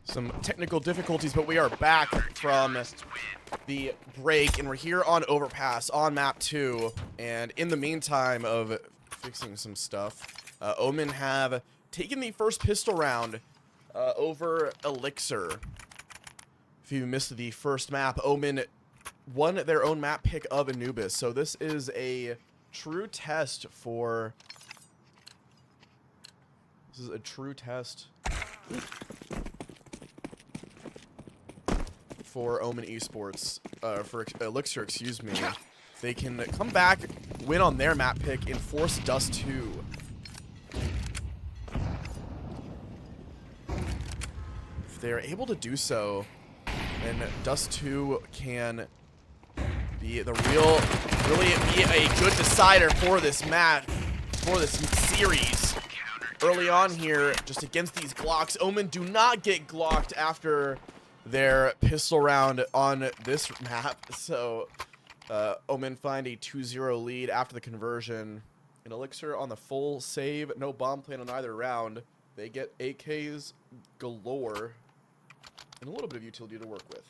Some technical difficulties, but we are back from the break, and we're here on Overpass on map 2. And in the meantime of fixing some stuff, Omen have taken the first pistol round over Elixir. If you missed the first map, Omen won their own map pick of Anubis. So this is a true test for... This is a true test for Omen Esports, for Elixir, excuse me. They can come back, win on their map pick, and force Dust 2. If they're able to do so, then Dust 2 can be the really be a good decider for this match, for this series. Early on here, just against these Glocks, Omen do not get Glocked after their pistol round on this map. So Omen find a 2-0 lead after the conversion. And Elixir on the full save, no bomb plan on either round. They get AKs galore and a little bit of utility to work with.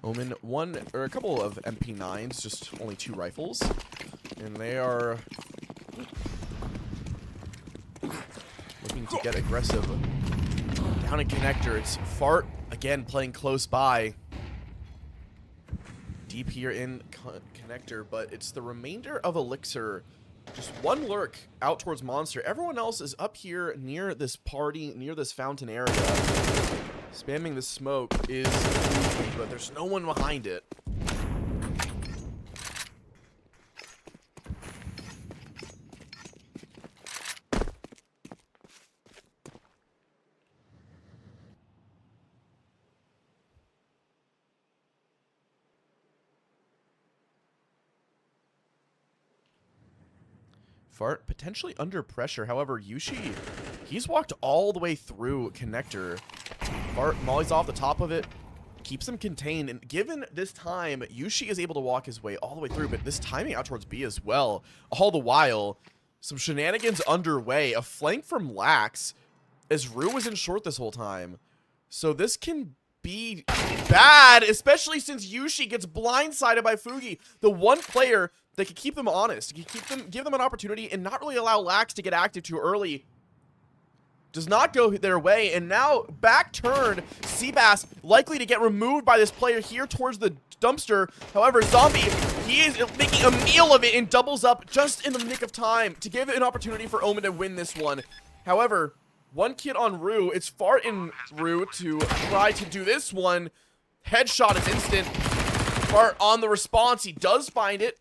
Omen a couple of MP9s, just only 2 rifles. And they are looking to get aggressive. Down in connector, it's Fart again playing close by. Deep here in connector, but it's the remainder of Elixir. Just one lurk out towards Monster. Everyone else is up here near this party, near this fountain area. Spamming the smoke is easy, but there's no one behind it. Fart potentially under pressure. However, Yushi, he's walked all the way through connector. Fart mollies off the top of it, keeps him contained. And given this time, Yushi is able to walk his way all the way through, but this timing out towards B as well. All the while, some shenanigans underway. A flank from Lax, as Rue was in short this whole time. So this can be bad, especially since Yushi gets blindsided by Fugi, the one player that can keep them honest, give them an opportunity and not really allow Lax to get active too early. Does not go their way, and now back turn, Seabass likely to get removed by this player here towards the dumpster. However, Zombie, he is making a meal of it and doubles up just in the nick of time to give an opportunity for Omen to win this one. However, one kid on Rue, it's Fart in Rue to try to do this one. Headshot is instant. Fart on the response, he does find it.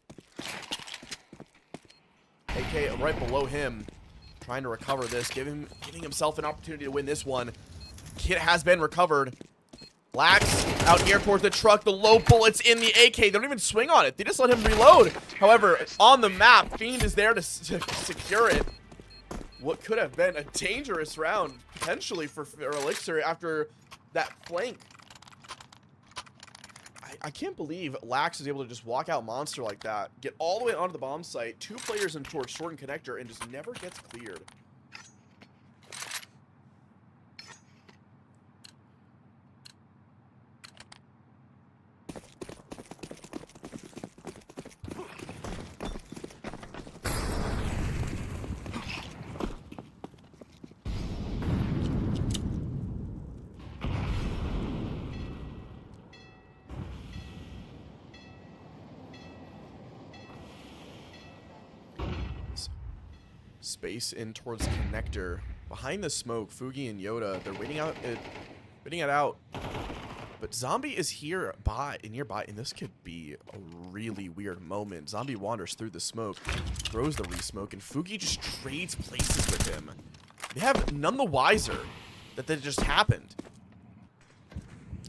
AK right below him, trying to recover this, giving himself an opportunity to win this one. Kit has been recovered. Lax out here towards the truck, the low bullets in the AK. They don't even swing on it, they just let him reload. However, on the map, Fiend is there to secure it. What could have been a dangerous round, potentially, for Elixir after that flank. I can't believe Lax is able to just walk out Monster like that, get all the way onto the bomb site, 2 players in towards short and connector, and just never gets cleared. Space in towards connector. Behind the smoke, Fugi and Yoda, they're waiting it out. But Zombie is here nearby, and this could be a really weird moment. Zombie wanders through the smoke, throws the re-smoke, and Fugi just trades places with him. They have none the wiser that just happened.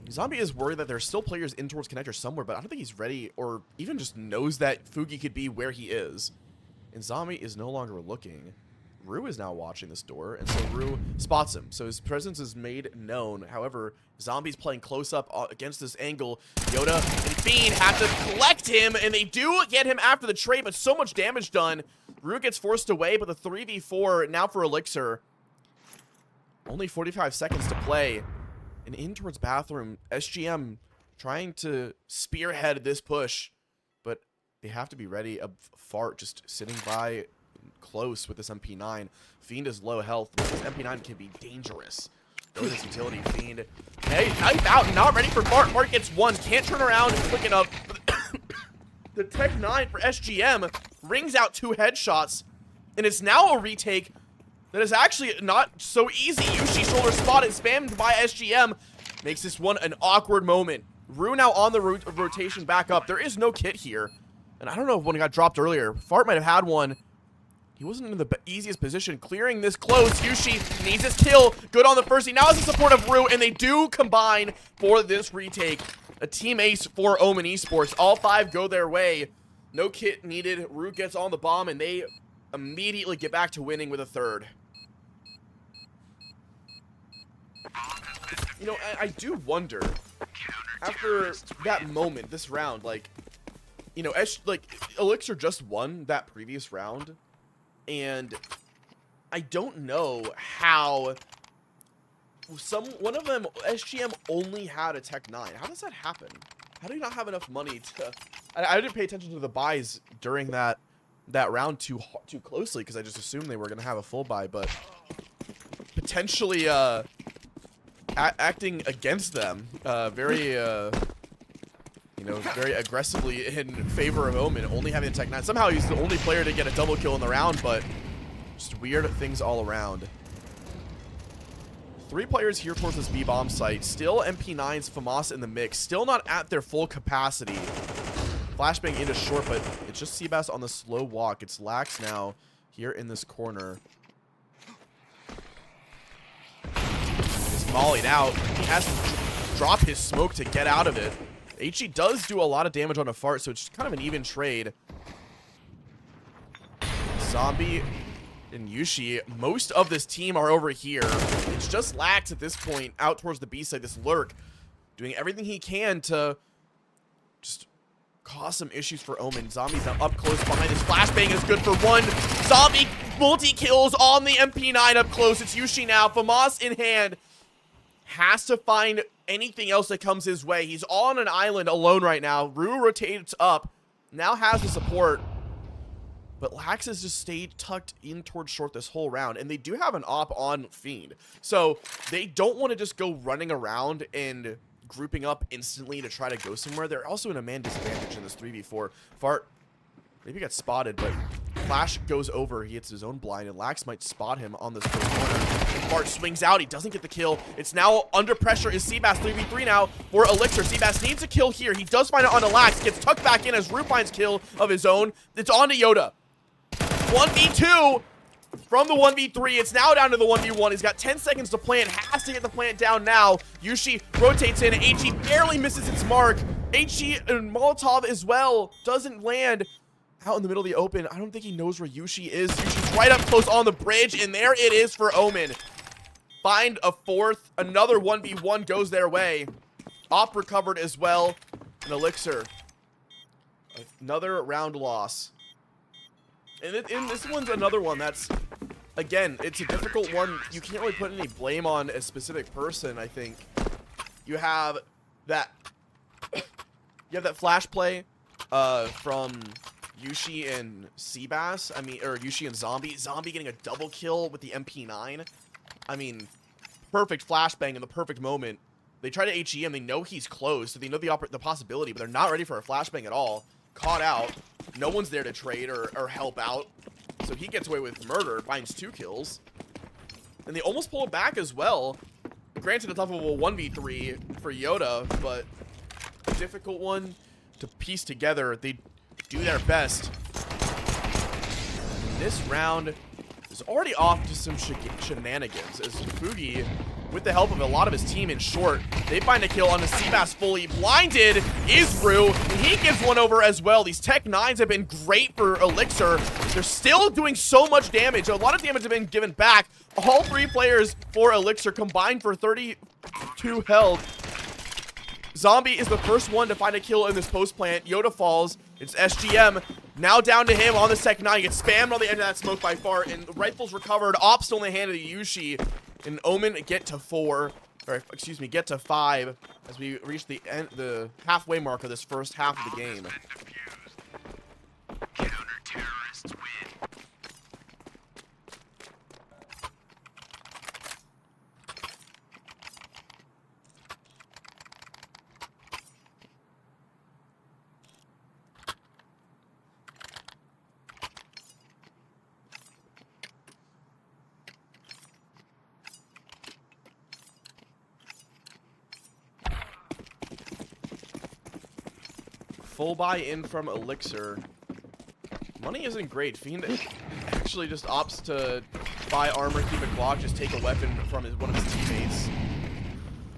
Zombie is worried that there's still players in towards connector somewhere, but I don't think he's ready or even just knows that Fugi could be where he is. And Zombie is no longer looking. Rue is now watching this door, and so Rue spots him. So his presence is made known. However, Zombie's playing close up against this angle. Yoda and Fiend have to collect him, and they do get him after the trade, but so much damage done. Rue gets forced away, but the 3v4 now for Elixir. Only 45 seconds to play. And in towards bathroom, SGM trying to spearhead this push, but they have to be ready. A fart just sitting by close with this MP9. Fiend is low health, but this MP9 can be dangerous. Go this utility, Fiend. Hey, knife out, not ready for Fart. Fart gets one, can't turn around quick enough. The Tech 9 for SGM rings out 2 headshots, and it's now a retake that is actually not so easy. Yushi shoulder spotted, spammed by SGM. Makes this one an awkward moment. Rue now on the rotation back up. There is no kit here. And I don't know if one got dropped earlier. Fart might have had one. He wasn't in the easiest position. Clearing this close. Yushi needs his kill. Good on the first. He now has the support of Rue, and they do combine for this retake. A team ace for Omen Esports. All 5 go their way. No kit needed. Rue gets on the bomb, and they immediately get back to winning with a 3rd. You know, I do wonder, after that moment, this round, like, you know, Elixir just won that previous round, and I don't know how one of them, SGM, only had a Tech 9. How does that happen? How do you not have enough money to... I didn't pay attention to the buys during that round too closely, because I just assumed they were going to have a full buy, but potentially, acting against them, very, you know, very aggressively in favor of Omen, only having a Tech 9. Somehow he's the only player to get a double kill in the round, but just weird things all around. 3 players here towards this B-bomb site. Still MP9's FAMAS in the mix. Still not at their full capacity. Flashbang into short, but it's just Seabass on the slow walk. It's Lax now here in this corner. Mollied out. He has to drop his smoke to get out of it. HE does do a lot of damage on a fart, so it's kind of an even trade. Zombie and Yushi, most of this team are over here. It's just Lax at this point, out towards the B side, this lurk, doing everything he can to just cause some issues for Omen. Zombie's now up close behind his flashbang is good for 1. Zombie multi-kills on the MP9 up close. It's Yushi now, FAMAS in hand. Has to find anything else that comes his way. He's on an island alone right now. Rue rotates up. Now has the support. But Lax has just stayed tucked in towards short this whole round. And they do have an op on Fiend. So they don't want to just go running around and grouping up instantly to try to go somewhere. They're also in a man disadvantage in this 3v4. Fart maybe got spotted, but Flash goes over. He hits his own blind, and Lax might spot him on this first corner. And Fart swings out. He doesn't get the kill. It's now under pressure. Is Seabass 3v3 now for Elixir. Seabass needs a kill here. He does find it onto Lax. Gets tucked back in as Rue finds kill of his own. It's on to Yoda. 1v2 from the 1v3. It's now down to the 1v1. He's got 10 seconds to plant. Has to get the plant down now. Yushi rotates in. HE barely misses its mark. HE and Molotov as well doesn't land. Out in the middle of the open. I don't think he knows where Yushi is. Yushi's right up close on the bridge, and there it is for Omen. Find a 4th. Another 1v1 goes their way. Op recovered as well. And Elixir. Another round loss. And this one's another one that's, again, it's a difficult one. You can't really put any blame on a specific person, I think. You have that flash play from Yushi and Seabass, or Yushi and Zombie. Zombie getting a double kill with the MP9. I mean, perfect flashbang in the perfect moment. They try to HE him. They know he's close, so they know the possibility, but they're not ready for a flashbang at all. Caught out. No one's there to trade or help out. So he gets away with murder, finds 2 kills. And they almost pull it back as well. Granted, a tough of a 1v3 for Yoda, but a difficult one to piece together. They do their best. This round is already off to some shenanigans as Fugi, with the help of a lot of his team in short, they find a kill on the Seabass fully blinded is Rue, and he gives one over as well. These Tech 9s have been great for Elixir. They're still doing so much damage. A lot of damage have been given back. All 3 players for Elixir combined for 32 health. Zombie is the first one to find a kill in this post plant. Yoda falls. It's SGM. Now down to him on the second 9. Gets spammed on the end of that smoke by far. And the rifle's recovered. Op still in the hand of the Yushi. And Omen get to 4. Or, excuse me, get to 5. As we reach the end, the halfway mark of this first half of the game. Counter-terrorists win. Full buy-in from Elixir. Money isn't great. Fiend actually just opts to buy armor, keep it Glock, just take a weapon from one of his teammates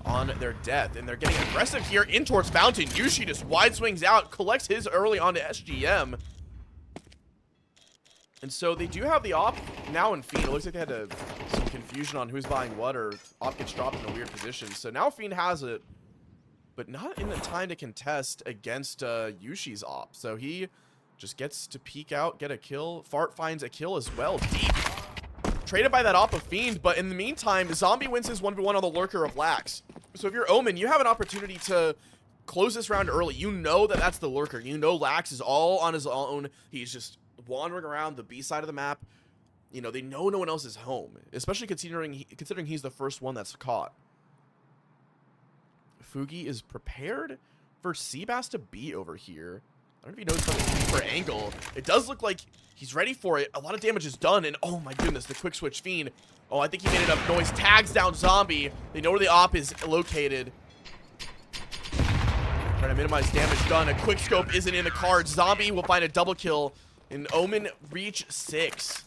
on their death. And they're getting aggressive here in towards Fountain. Yushi just wide swings out, collects his early onto SGM. And so they do have the op now in Fiend. It looks like they had some confusion on who's buying what, or op gets dropped in a weird position. So now Fiend has it, but not in the time to contest against Yushi's op. So he just gets to peek out, get a kill. Fart finds a kill as well. Deep. Traded by that op of Fiend, but in the meantime, Zombie wins his 1v1 on the Lurker of Lax. So if you're Omen, you have an opportunity to close this round early. You know that that's the Lurker. You know Lax is all on his own. He's just wandering around the B side of the map. You know, they know no one else is home, especially considering he's the first one that's caught. Fugi is prepared for Seabass to be over here. I don't know if he knows about the deeper angle. It does look like he's ready for it. A lot of damage is done, and oh my goodness, the quick switch Fiend. Oh, I think he made enough noise. Tags down Zombie. They know where the op is located. Trying to minimize damage done. A quick scope isn't in the cards. Zombie will find a double kill, and Omen reach 6.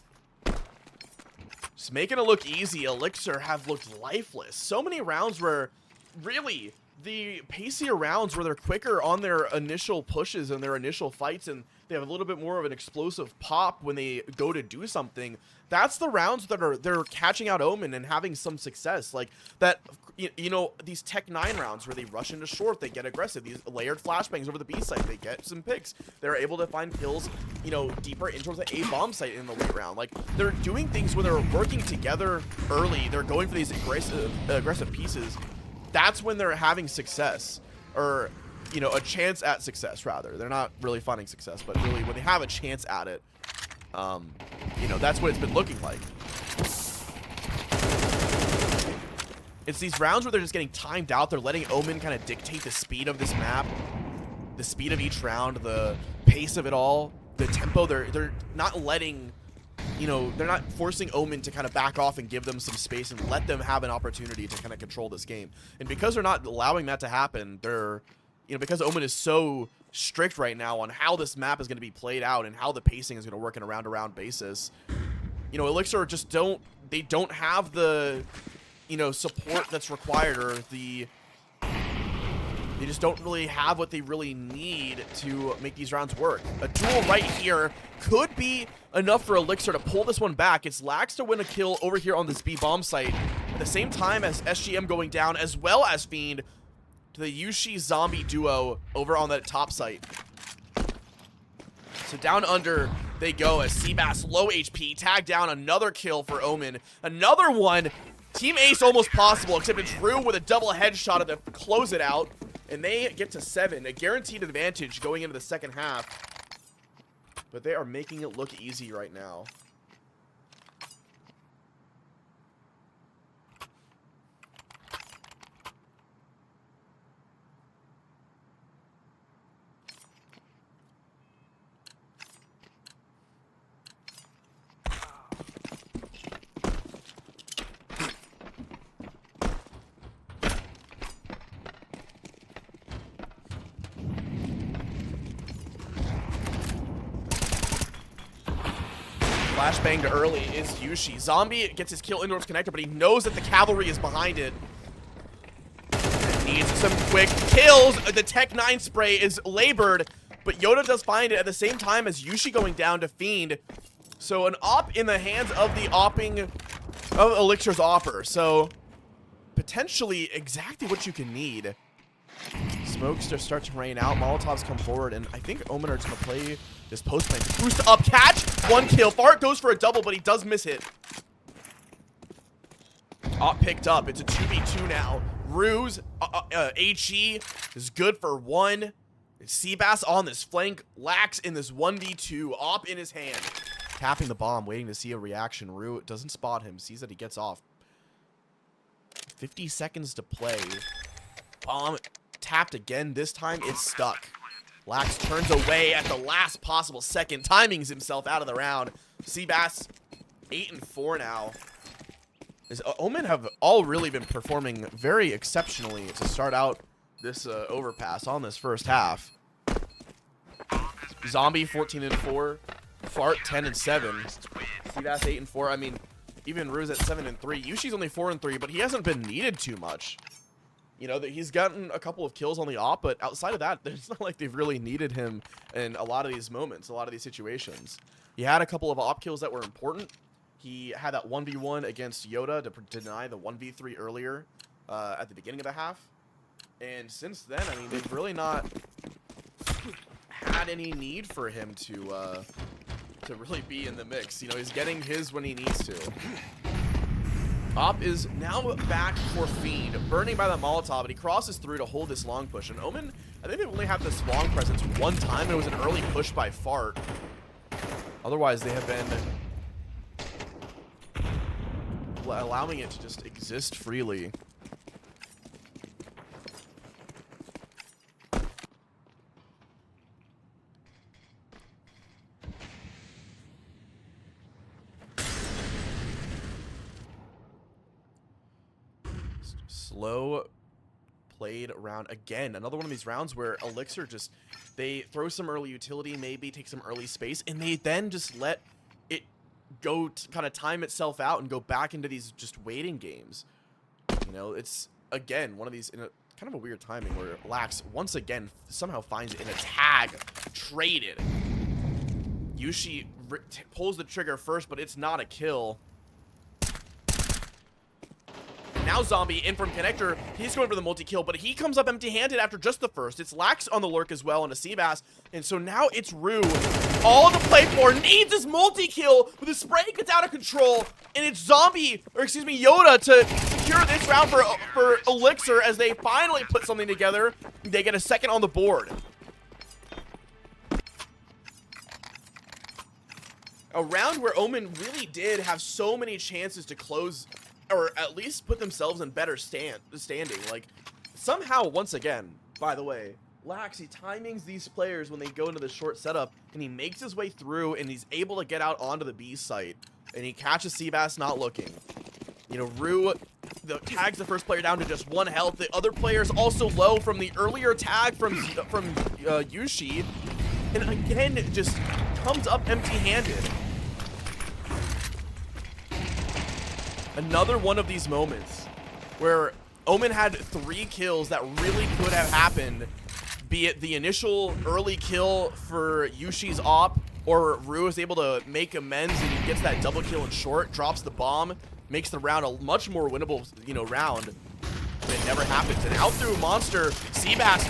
Just making it look easy. Elixir have looked lifeless. So many rounds where, really, the pacier rounds where they're quicker on their initial pushes and their initial fights, and they have a little bit more of an explosive pop when they go to do something. That's the rounds that they're catching out Omen and having some success. Like that, you know, these Tech 9 rounds where they rush into short, they get aggressive. These layered flashbangs over the B site, they get some picks. They're able to find kills, you know, deeper in towards the A bomb site in the late round. Like, they're doing things where they're working together early. They're going for these aggressive pieces. That's when they're having success, or, you know, a chance at success, rather. They're not really finding success, but really when they have a chance at it, you know, that's what it's been looking like. It's these rounds where they're just getting timed out. They're letting Omen kind of dictate the speed of this map, the speed of each round, the pace of it all, the tempo. They're not letting, you know, they're not forcing Omen to kind of back off and give them some space and let them have an opportunity to kind of control this game. And because they're not allowing that to happen, they're, you know, because Omen is so strict right now on how this map is going to be played out and how the pacing is going to work in a round-to-round basis, you know, Elixir just don't have the, you know, support that's required, or they just don't really have what they really need to make these rounds work. A duel right here could be enough for Elixir to pull this one back. It's Lax to win a kill over here on this B bomb site at the same time as SGM going down, as well as Fiend, to the Yushi Zombie duo over on that top site. So down under they go as Seabass, low HP, tagged down, another kill for Omen. Another one. Team Ace almost possible, except it's Drew with a double headshot to close it out. And they get to 7, a guaranteed advantage going into the second half. But they are making it look easy right now. Flashbanged early is Yushi. Zombie gets his kill indoors connector, but he knows that the cavalry is behind it. Needs some quick kills. The Tech 9 spray is labored, but Yoda does find it at the same time as Yushi going down to Fiend. So an op in the hands of the opping of Elixir's offer. So potentially exactly what you can need. Smokes just start to rain out. Molotovs come forward, and I think Omen are just going to play this post plan. Boost up, catch, 1 kill. Fart goes for a double, but he does miss it. Op picked up. It's a 2v2 now. Ruse, HE is good for 1. Seabass on this flank. Lax in this 1v2. Op in his hand. Tapping the bomb, waiting to see a reaction. Rue doesn't spot him. Sees that he gets off. 50 seconds to play. Bomb tapped again. This time it's stuck. Lax turns away at the last possible second. Timings himself out of the round. Seabass 8-4 now. Omen have all really been performing very exceptionally to start out this overpass on this first half. Zombie 14-4, Fart 10-7, Seabass 8-4. I mean, even Ruse at 7-3. Yushi's only 4-3, but he hasn't been needed too much. You know, that he's gotten a couple of kills on the op, but outside of that, it's not like they've really needed him in a lot of these moments, a lot of these situations. He had a couple of op kills that were important. He had that 1v1 against Yoda to deny the 1v3 earlier at the beginning of the half. And since then, I mean, they've really not had any need for him to really be in the mix. You know, he's getting his when he needs to. Op is now back for Fiend, burning by that Molotov, and he crosses through to hold this long push. And Omen, I think they've only had this long presence one time, and it was an early push by Fart. Otherwise, they have been allowing it to just exist freely. Slow played round again. Another one of these rounds where Elixir just, they throw some early utility, maybe take some early space, and they then just let it go to kind of time itself out and go back into these just waiting games. You know, it's again one of these in a kind of a weird timing where Lax once again somehow finds it in a tag traded. Yushi pulls the trigger first, but it's not a kill. Now Zombie in from Connector. He's going for the multi-kill, but he comes up empty-handed after just the first. It's Lax on the lurk as well, and a Seabass. And so now it's Rue. All to play for. Needs his multi-kill, but the spray gets out of control. And it's Zombie, or excuse me, Yoda to secure this round for Elixir as they finally put something together. They get a second on the board. A round where Omen really did have so many chances to close, or at least put themselves in better standing. Like, somehow, once again, by the way, Lax, he timings these players when they go into the short setup, and he makes his way through, and he's able to get out onto the B site, and he catches Seabass not looking. You know, Rue tags the first player down to just 1 health. The other player's also low from the earlier tag from Yushi, and again, it just comes up empty-handed. Another one of these moments where Omen had 3 kills that really could have happened, be it the initial early kill for Yushi's op, or Rue is able to make amends and he gets that double kill in short, drops the bomb, makes the round a much more winnable, you know, round. But it never happens. And out through Monster, Seabass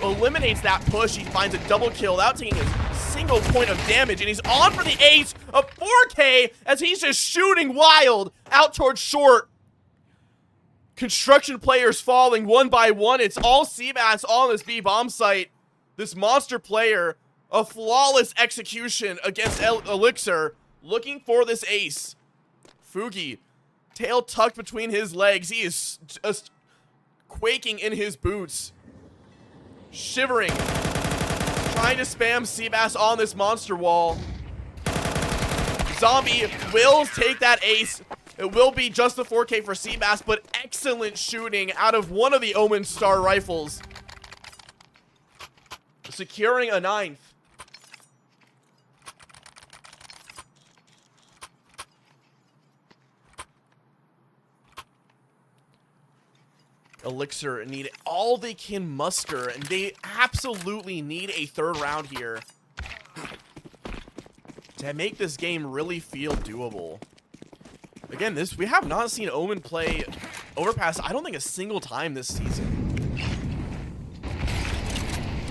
eliminates that push. He finds a double kill without taking a single point of damage, and he's on for the ace of 4K as he's just shooting wild out towards short. Construction players falling one by one. It's all Seabass on this B bomb site. This Monster player, a flawless execution against Elixir, looking for this ace. Fugi, tail tucked between his legs. He is just quaking in his boots, shivering, trying to spam Seabass on this monster wall. Zombie will take that ace. It will be just the 4K for Seabass, but excellent shooting out of one of the Omen Star rifles, securing a 9th. Elixir need all they can muster, and they absolutely need a 3rd round here to make this game really feel doable. Again, we have not seen Omen play Overpass, I don't think, a single time this season.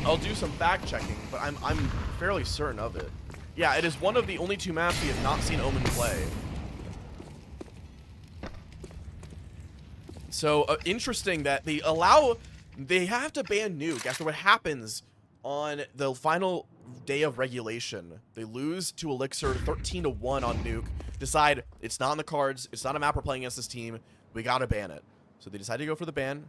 I'll do some fact checking, but I'm fairly certain of it. Yeah, it is one of the only 2 maps we have not seen Omen play. So interesting that they have to ban Nuke after what happens on the final day of regulation. They lose to Elixir 13-1 on Nuke. Decide it's not in the cards. It's not a map we're playing against this team. We gotta ban it. So they decide to go for the ban.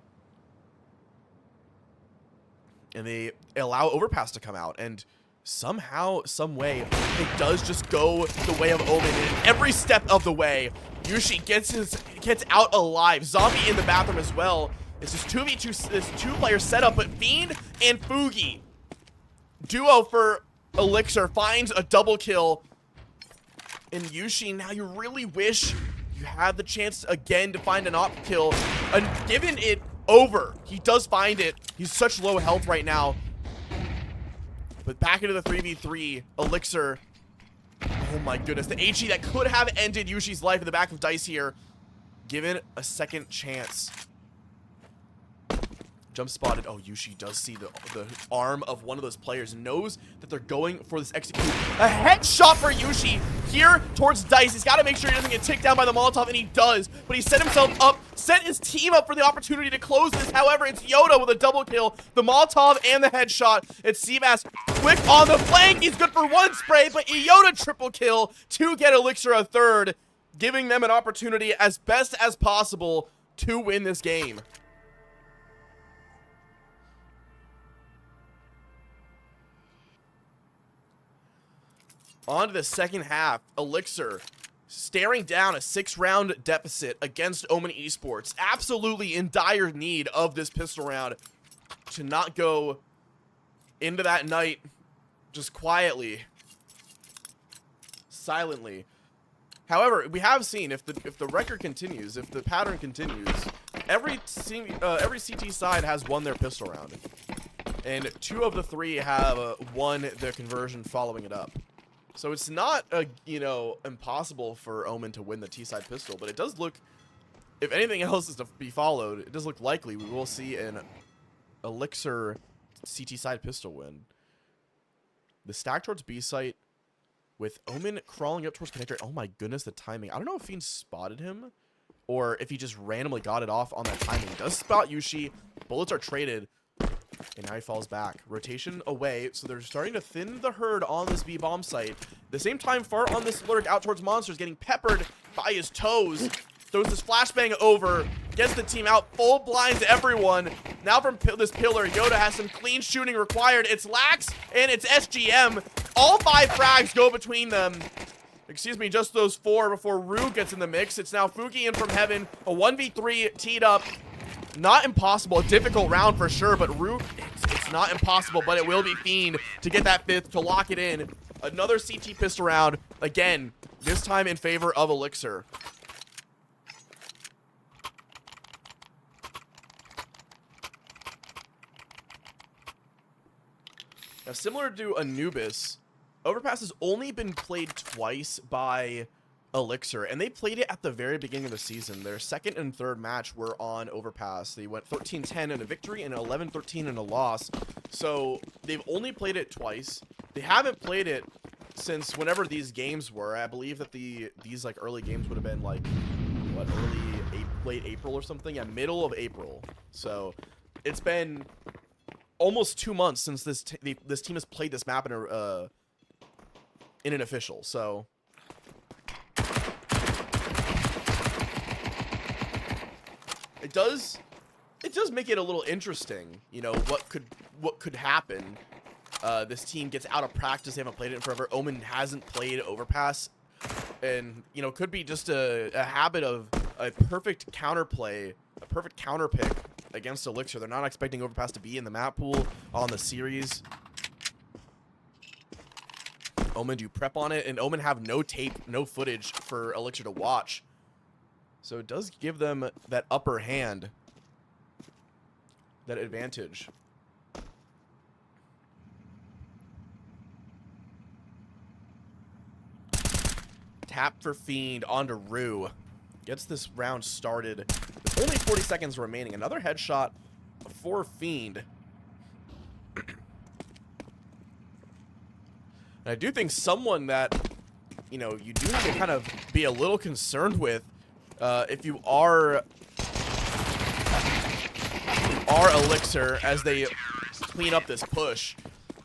And they allow Overpass to come out. And somehow, some way, it does just go the way of Omen. And every step of the way, Yushi gets out alive. Zombie in the bathroom as well. It's this 2v2, this 2-player setup, but Fiend and Fugi, duo for Elixir, finds a double kill. And Yushi, now you really wish you had the chance again to find an op kill. And given it over, he does find it. He's such low health right now. But back into the 3v3, Elixir. Oh my goodness, the HE that could have ended Yushi's life in the back of dice here. Given a second chance. Jump spotted. Oh, Yushi does see the arm of one of those players. Knows that they're going for this execute. A headshot for Yushi here towards Dice. He's got to make sure he doesn't get ticked down by the Molotov, and he does. But he set himself up, set his team up for the opportunity to close this. However, it's Yoda with a double kill. The Molotov and the headshot. It's Seabass quick on the flank. He's good for 1 spray, but Yoda triple kill to get Elixir a 3rd, giving them an opportunity as best as possible to win this game. On to the second half, Elixir staring down a 6-round deficit against Omen Esports. Absolutely in dire need of this pistol round to not go into that night just quietly, silently. However, we have seen if the record continues, if the pattern continues, every CT side has won their pistol round, and 2 of the 3 have won their conversion following it up. So it's not, impossible for Omen to win the T-side pistol, but it does look, if anything else is to be followed, it does look likely we will see an Elixir CT side pistol win. The stack towards B site with Omen crawling up towards connector. Oh my goodness, the timing. I don't know if Fiend spotted him or if he just randomly got it off on that timing. He does spot Yushi. Bullets are traded. And now he falls back. Rotation away, so they're starting to thin the herd on this B bomb site. At the same time, Fart on this lurk out towards Monsters, getting peppered by his toes. Throws this flashbang over, gets the team out, full blinds everyone. Now from this pillar, Yoda has some clean shooting required. It's Lax and it's SGM. All 5 frags go between them. Excuse me, just those 4 before Rue gets in the mix. It's now Fuki in from heaven. A 1v3 teed up. Not impossible, a difficult round for sure, but Rue, it's not impossible, but it will be Fiend to get that 5th, to lock it in. Another CT pistol round, again, this time in favor of Elixir. Now, similar to Anubis, Overpass has only been played twice by Elixir, and they played it at the very beginning of the season. Their 2nd and 3rd match were on Overpass. They went 13-10 in a victory and 11-13 in a loss. So they've only played it twice. They haven't played it since whenever these games were. I believe that these like early games would have been like what, late April or something. Yeah, middle of April. So it's been almost 2 months since this team has played this map in an official. So it does make it a little interesting, you know, what could happen. This team gets out of practice. They haven't played it in forever. Omen hasn't played Overpass, and you know, could be just a habit of a perfect counterplay, a perfect counter pick against Elixir. They're not expecting Overpass to be in the map pool on the series. Omen do prep on it, and Omen have no tape, no footage for Elixir to watch. So it does give them that upper hand, that advantage. Tap for Fiend onto Rue. Gets this round started with only 40 seconds remaining. Another headshot for Fiend. And I do think someone that, you know, you do need to kind of be a little concerned with if you are Elixir as they clean up this push.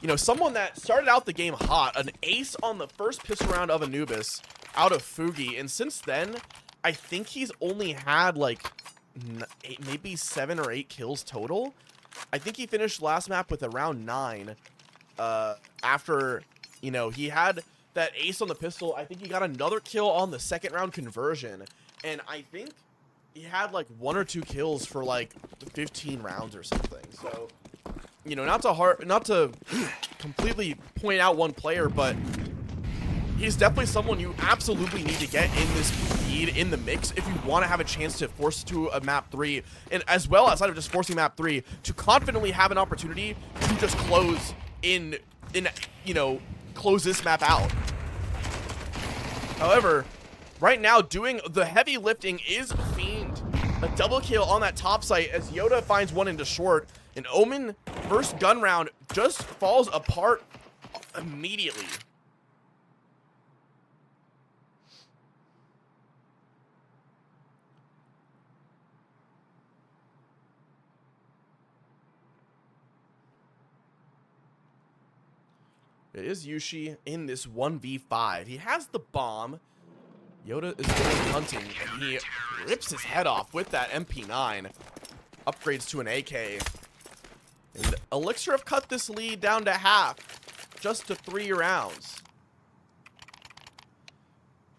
You know, someone that started out the game hot, an ace on the first pistol round of Anubis out of Fugi, and since then, I think he's only had like maybe 7 or 8 kills total. I think he finished last map with around 9 after, you know, he had that ace on the pistol. I think he got another kill on the second round conversion, and I think he had like 1 or 2 kills for like 15 rounds or something. So, you know, not to completely point out one player, but he's definitely someone you absolutely need to get in this feed, in the mix, if you want to have a chance to force to a map 3, and as well, outside of just forcing map 3, to confidently have an opportunity to just close you know, close this map out. However, right now, doing the heavy lifting is Fiend. A double kill on that top site as Yoda finds one into short, and Omen, first gun round, just falls apart immediately. It is Yushi in this 1v5. He has the bomb. Yoda is going hunting, and he rips his head off with that MP9. Upgrades to an AK. And Elixir have cut this lead down to half, just to 3 rounds.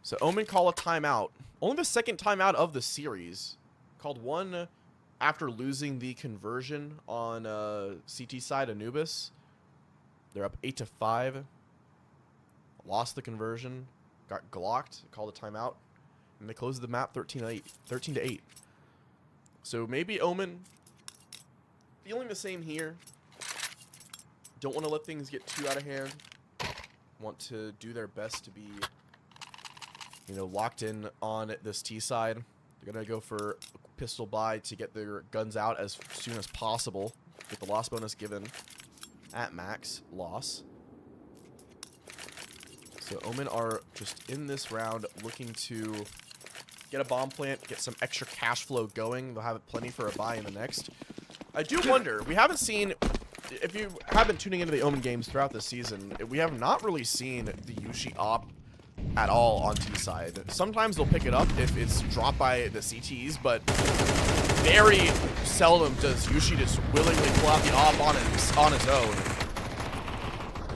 So Omen call a timeout. Only the second timeout of the series. Called one after losing the conversion on CT side Anubis. They're up 8-5. Lost the conversion. Got glocked. Called a timeout. And they closed the map 13-8. So maybe Omen feeling the same here. Don't want to let things get too out of hand. Want to do their best to be, you know, locked in on this T side. They're going to go for a pistol buy to get their guns out as soon as possible. Get the loss bonus given at max loss. So Omen are just in this round looking to get a bomb plant, get some extra cash flow going. They'll have plenty for a buy in the next. I do wonder, we haven't seen, if you have been tuning into the Omen games throughout this season, we have not really seen the Yushi op at all on T side. Sometimes they'll pick it up if it's dropped by the CTs, but very seldom does Yushi just willingly pull out the op on his own.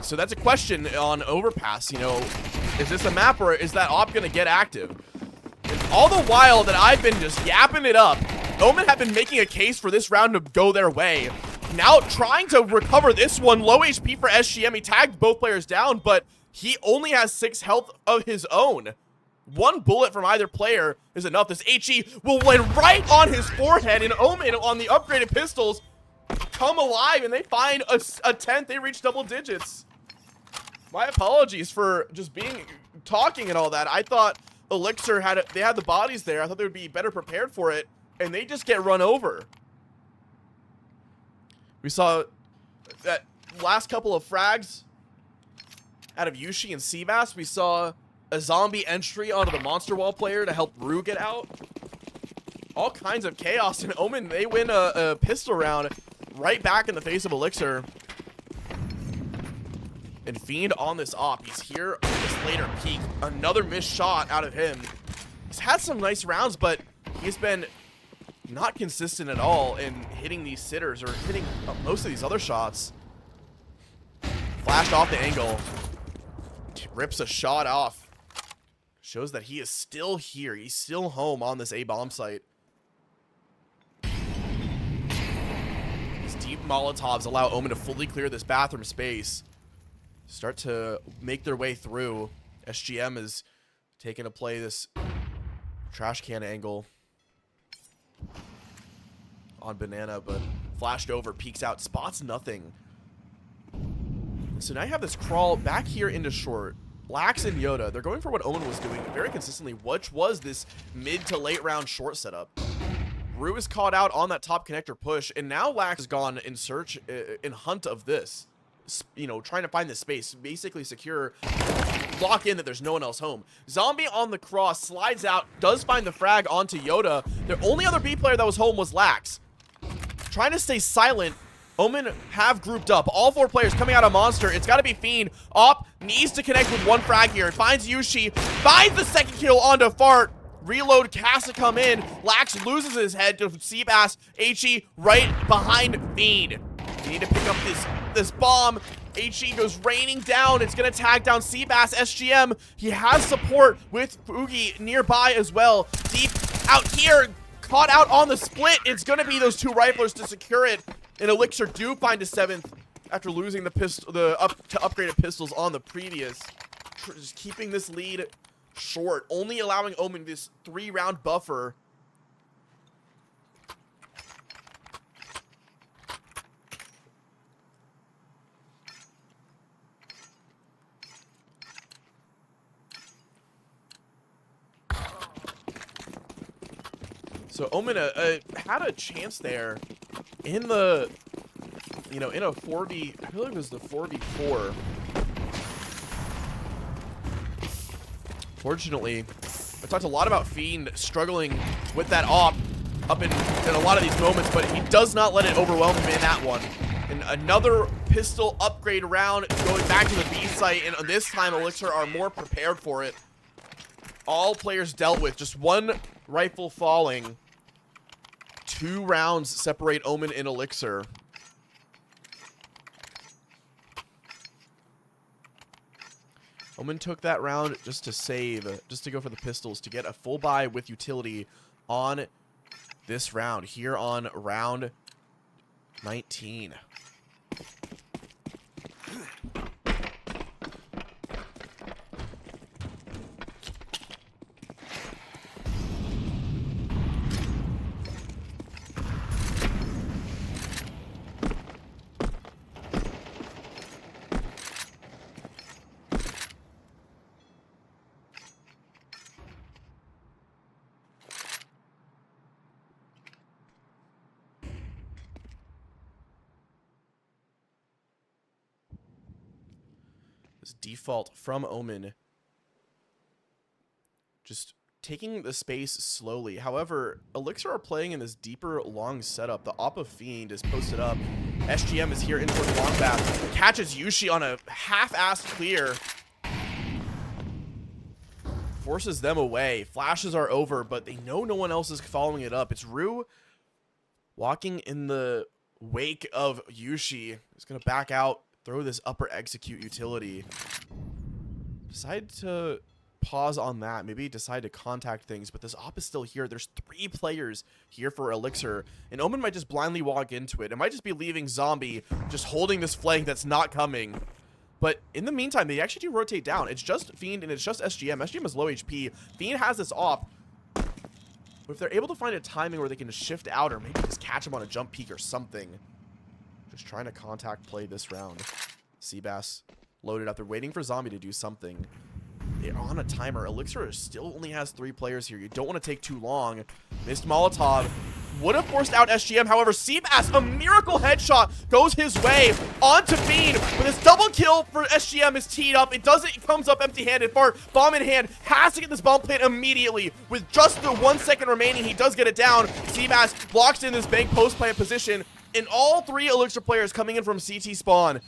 So that's a question on Overpass, you know, is this a map or is that op gonna get active? And all the while that I've been just yapping it up, Omen have been making a case for this round to go their way. Now trying to recover this one, low HP for SGM, he tagged both players down, but he only has 6 health of his own. 1 bullet from either player is enough. This HE will land right on his forehead, and Omen on the upgraded pistols come alive, and they find a 10th. They reach double digits. My apologies for just talking and all that. I thought Elixir had they had the bodies there. I thought they would be better prepared for it, and they just get run over. We saw that last couple of frags out of Yushi and Seabass. We saw a zombie entry onto the monster wall player to help Rue get out. All kinds of chaos, and Omen, they win a pistol round right back in the face of Elixir. And Fiend on this op. He's here on this later peak. Another missed shot out of him. He's had some nice rounds, but he's been not consistent at all in hitting these sitters or hitting most of these other shots. Flashed off the angle. Rips a shot off. Shows that he is still here. He's still home on this A-bomb site. These deep Molotovs allow Omen to fully clear this bathroom space. Start to make their way through. SGM is taking to play this trash can angle on Banana, but flashed over, peeks out, spots nothing. So now you have this crawl back here into short. Lax and Yoda, they're going for what Omen was doing very consistently, which was this mid to late round short setup. Rue is caught out on that top connector push, and now Lax has gone in search, in hunt of this. you know, trying to find this space, basically secure, lock in that there's no one else home. Zombie on the cross, slides out, does find the frag onto Yoda. The only other B player that was home was Lax. Trying to stay silent. Omen have grouped up. All 4 players coming out of Monster. It's got to be Fiend. Op needs to connect with 1 frag here. It finds Yushi. Finds the 2nd kill onto Fart. Reload has to come in. Lax loses his head to Seabass. HE right behind Fiend. You need to pick up this bomb. HE goes raining down. It's going to tag down Seabass. SGM. He has support with Fugi nearby as well. Deep out here. Caught out on the split. It's going to be those 2 riflers to secure it. And Elixir do find a 7th after losing the upgraded pistols on the previous. Just keeping this lead short, only allowing Omen this 3-round buffer. So Omen had a chance there in the, you know, in a 4v, I feel like it was the 4v4. Fortunately, I talked a lot about Fiend struggling with that op up in a lot of these moments, but he does not let it overwhelm him in that one. And another pistol upgrade round going back to the B site, and this time Elixir are more prepared for it. All players dealt with, just 1 rifle falling. 2 rounds separate Omen and Elixir. Omen took that round just to save, just to go for the pistols, to get a full buy with utility on this round, here on round 19. Default from Omen, just taking the space slowly. However, Elixir are playing in this deeper long setup. The Op of Fiend is posted up. SGM is here in for the long bath, catches Yushi on a half-assed clear, forces them away. Flashes are over, but they know no one else is following it up. It's Rue walking in the wake of Yushi. He's gonna back out, throw this upper execute utility. Decide to pause on that. Maybe decide to contact things, but this op is still here. There's 3 players here for Elixir, and Omen might just blindly walk into it. It might just be leaving Zombie just holding this flank that's not coming. But in the meantime, they actually do rotate down. It's just Fiend and it's just SGM. SGM is low HP. Fiend has this op. But if they're able to find a timing where they can just shift out or maybe just catch him on a jump peek or something. Just trying to contact play this round. Seabass loaded up. They're waiting for Zombie to do something. They're on a timer. Elixir still only has 3 players here. You don't want to take too long. Missed Molotov. Would have forced out SGM. However, Seabass, a miracle headshot goes his way onto Fiend. But this double kill for SGM is teed up. It doesn't. It comes up empty-handed. Fart, bomb in hand, has to get this bomb plant immediately. With just the 1 second remaining, he does get it down. Seabass blocks in this bank post plant position. And all 3 Elixir players coming in from CT spawn.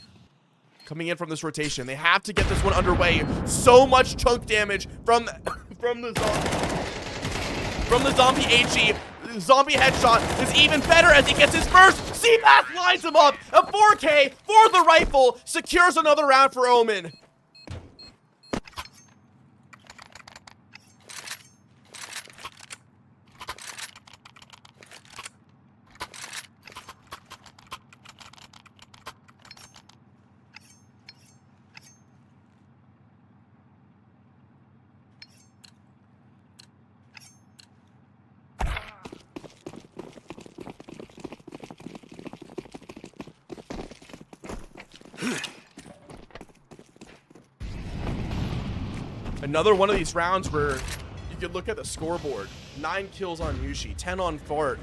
Coming in from this rotation. They have to get this one underway. So much chunk damage from the zombie HE. Zombie headshot is even better as he gets his first. Seabass lines him up. A 4K for the rifle. Secures another round for Omen. Another one of these rounds where you could look at the scoreboard. 9 kills on Yushi, 10 on Fart,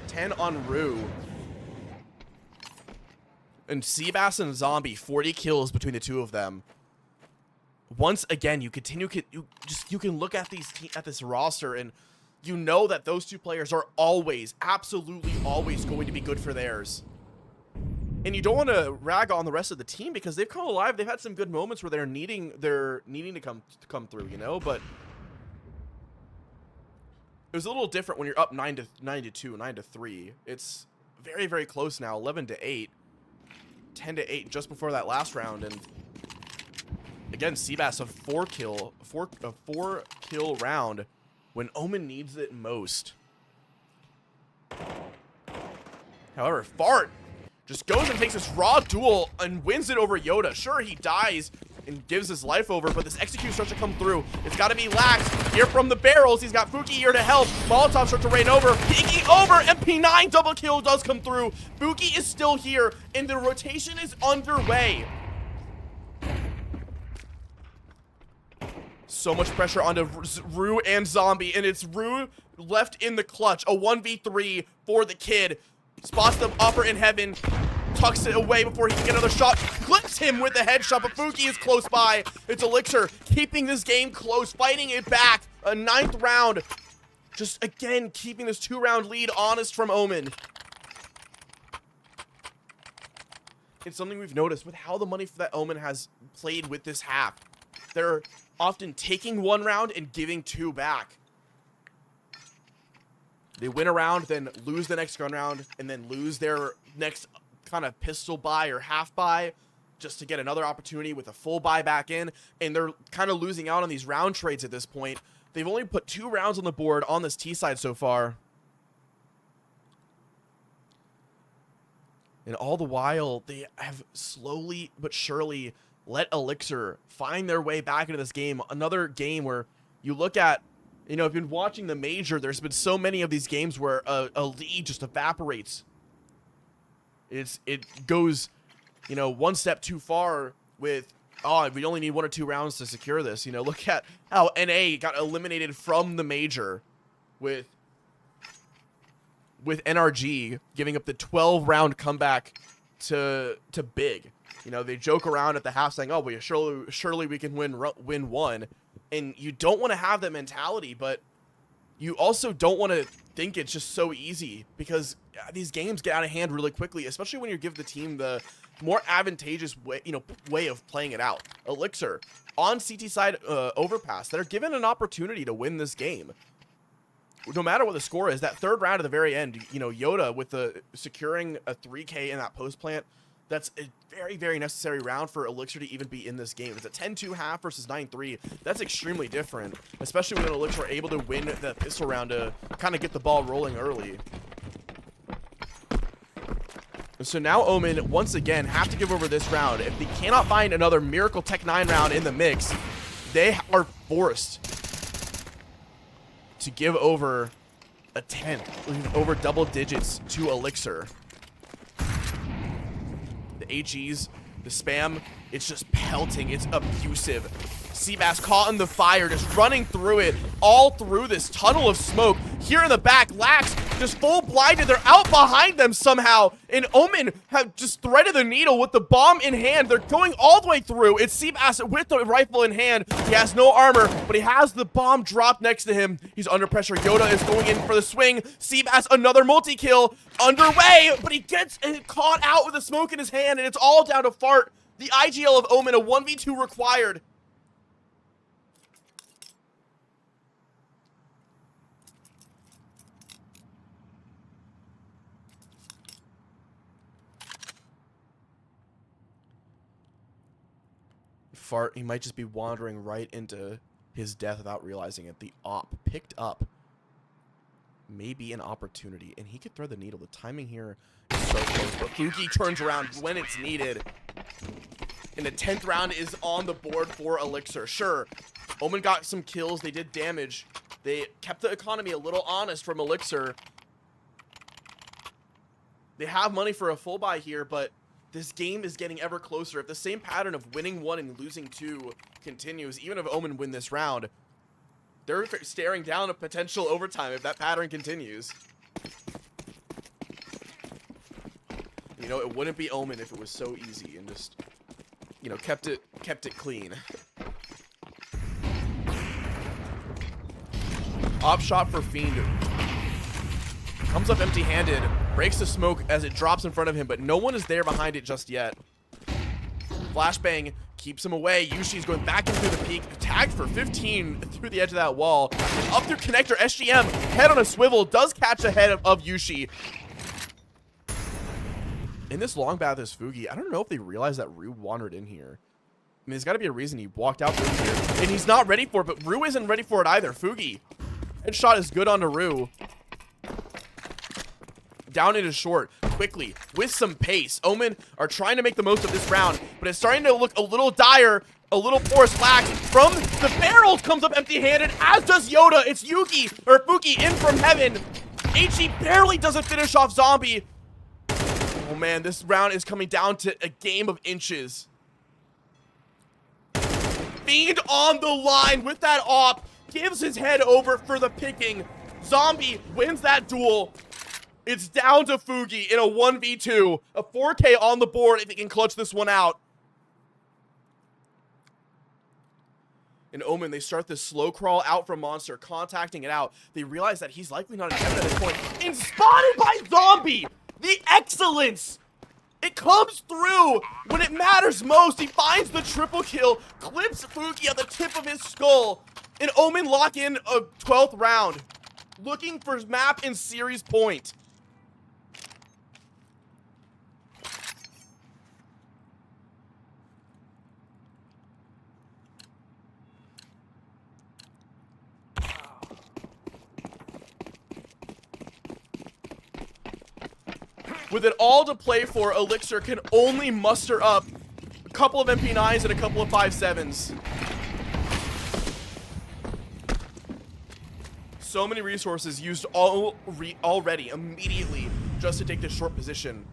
10 on Rue. And Seabass and Zombie, 40 kills between the two of them. Once again, you can look at this roster and you know that those two players are always, absolutely always going to be good for theirs. And you don't want to rag on the rest of the team because they've come alive. They've had some good moments where they're needing to come through, you know, but it was a little different when you're up 9-2, 9-3. It's very, very close now, 11-8, 10-8 just before that last round. And again, Seabass a 4 kill round when Omen needs it most. However, Fart just goes and takes this raw duel and wins it over Yoda. Sure, he dies and gives his life over, but this execute starts to come through. It's got to be Lax here from the barrels. He's got Fuki here to help. Molotov starts to rain over. Peeking over, and P9 double kill does come through. Fuki is still here, and the rotation is underway. So much pressure onto Rue and Zombie, and it's Rue left in the clutch. A 1v3 for the kid. Spots the offer in heaven, tucks it away before he can get another shot, clips him with the headshot, but Fuki is close by. It's Elixir keeping this game close, fighting it back. A 9th round, just again keeping this 2-round lead honest from Omen. It's something we've noticed with how the money for that Omen has played with this half. They're often taking 1 round and giving 2 back. They win a round, then lose the next gun round, and then lose their next kind of pistol buy or half buy just to get another opportunity with a full buy back in. And they're kind of losing out on these round trades at this point. They've only put 2 rounds on the board on this T side so far. And all the while, they have slowly but surely let Elixir find their way back into this game. Another game where you look at, you know, if you've been watching the major, there's been so many of these games where a lead just evaporates. It goes, you know, one step too far with, oh, we only need 1 or 2 rounds to secure this. You know, look at how NA got eliminated from the major with NRG giving up the 12-round comeback to Big. You know, they joke around at the half saying, oh, well, surely we can win 1. And you don't want to have that mentality, but you also don't want to think it's just so easy because these games get out of hand really quickly, especially when you give the team the more advantageous way of playing it out. Elixir on CT side overpass, they're given an opportunity to win this game. No matter what the score is, that 3rd round at the very end, you know, Yoda with the securing a 3K in that post plant, that's a very, very necessary round for Elixir to even be in this game. It's a 10-2 half versus 9-3. That's extremely different, especially when Elixir are able to win the pistol round to kind of get the ball rolling early. And so now Omen, once again, have to give over this round. If they cannot find another Miracle Tech 9 round in the mix, they are forced to give over a 10th, over double digits to Elixir. HEs, the spam, it's just pelting, it's abusive. Seabass caught in the fire, just running through it, all through this tunnel of smoke. Here in the back, Lax just full blinded. They're out behind them somehow, and Omen have just threaded the needle with the bomb in hand. They're going all the way through. It's Seabass with the rifle in hand. He has no armor, but he has the bomb dropped next to him. He's under pressure. Yoda is going in for the swing. Seabass, another multi-kill underway, but he gets caught out with the smoke in his hand, and it's all down to Fart. The IGL of Omen, a 1v2 required. Fart, he might just be wandering right into his death without realizing it. The op picked up maybe an opportunity, and he could throw the needle. The timing here is so close, but Fuki turns around when it's needed. And the 10th round is on the board for Elixir. Sure, Omen got some kills. They did damage. They kept the economy a little honest from Elixir. They have money for a full buy here, but this game is getting ever closer. If the same pattern of winning 1 and losing 2 continues, even if Omen win this round, they're staring down a potential overtime if that pattern continues. You know, it wouldn't be Omen if it was so easy and just, you know, kept it clean. Op shot for Fiend. Comes up empty-handed, breaks the smoke as it drops in front of him, but no one is there behind it just yet. Flashbang keeps him away. Yushi's going back in through the peak, tagged for 15 through the edge of that wall. And up through connector, SGM, head on a swivel, does catch ahead of Yushi. In this long bath is Fugi. I don't know if they realize that Rue wandered in here. I mean, there's got to be a reason he walked out through here. And he's not ready for it, but Rue isn't ready for it either. Fugi. Headshot is good onto Rue. Down into short, quickly, with some pace. Omen are trying to make the most of this round, but it's starting to look a little dire, a little forced lax. From the barrels comes up empty-handed, as does Yoda. It's Fugi in from heaven. HE barely doesn't finish off Zombie. Oh man, this round is coming down to a game of inches. Fiend on the line with that op, gives his head over for the picking. Zombie wins that duel. It's down to Fugi in a 1v2. A 4K on the board if he can clutch this one out. In Omen, they start this slow crawl out from Monster, contacting it out. They realize that he's likely not in heaven at this point. And spotted by Zombie! The excellence! It comes through when it matters most. He finds the triple kill, clips Fugi at the tip of his skull. And Omen lock in a 12th round. Looking for map and series point. With it all to play for, Elixir can only muster up a couple of MP9s and a couple of 5.7s. So many resources used already, immediately, just to take this short position.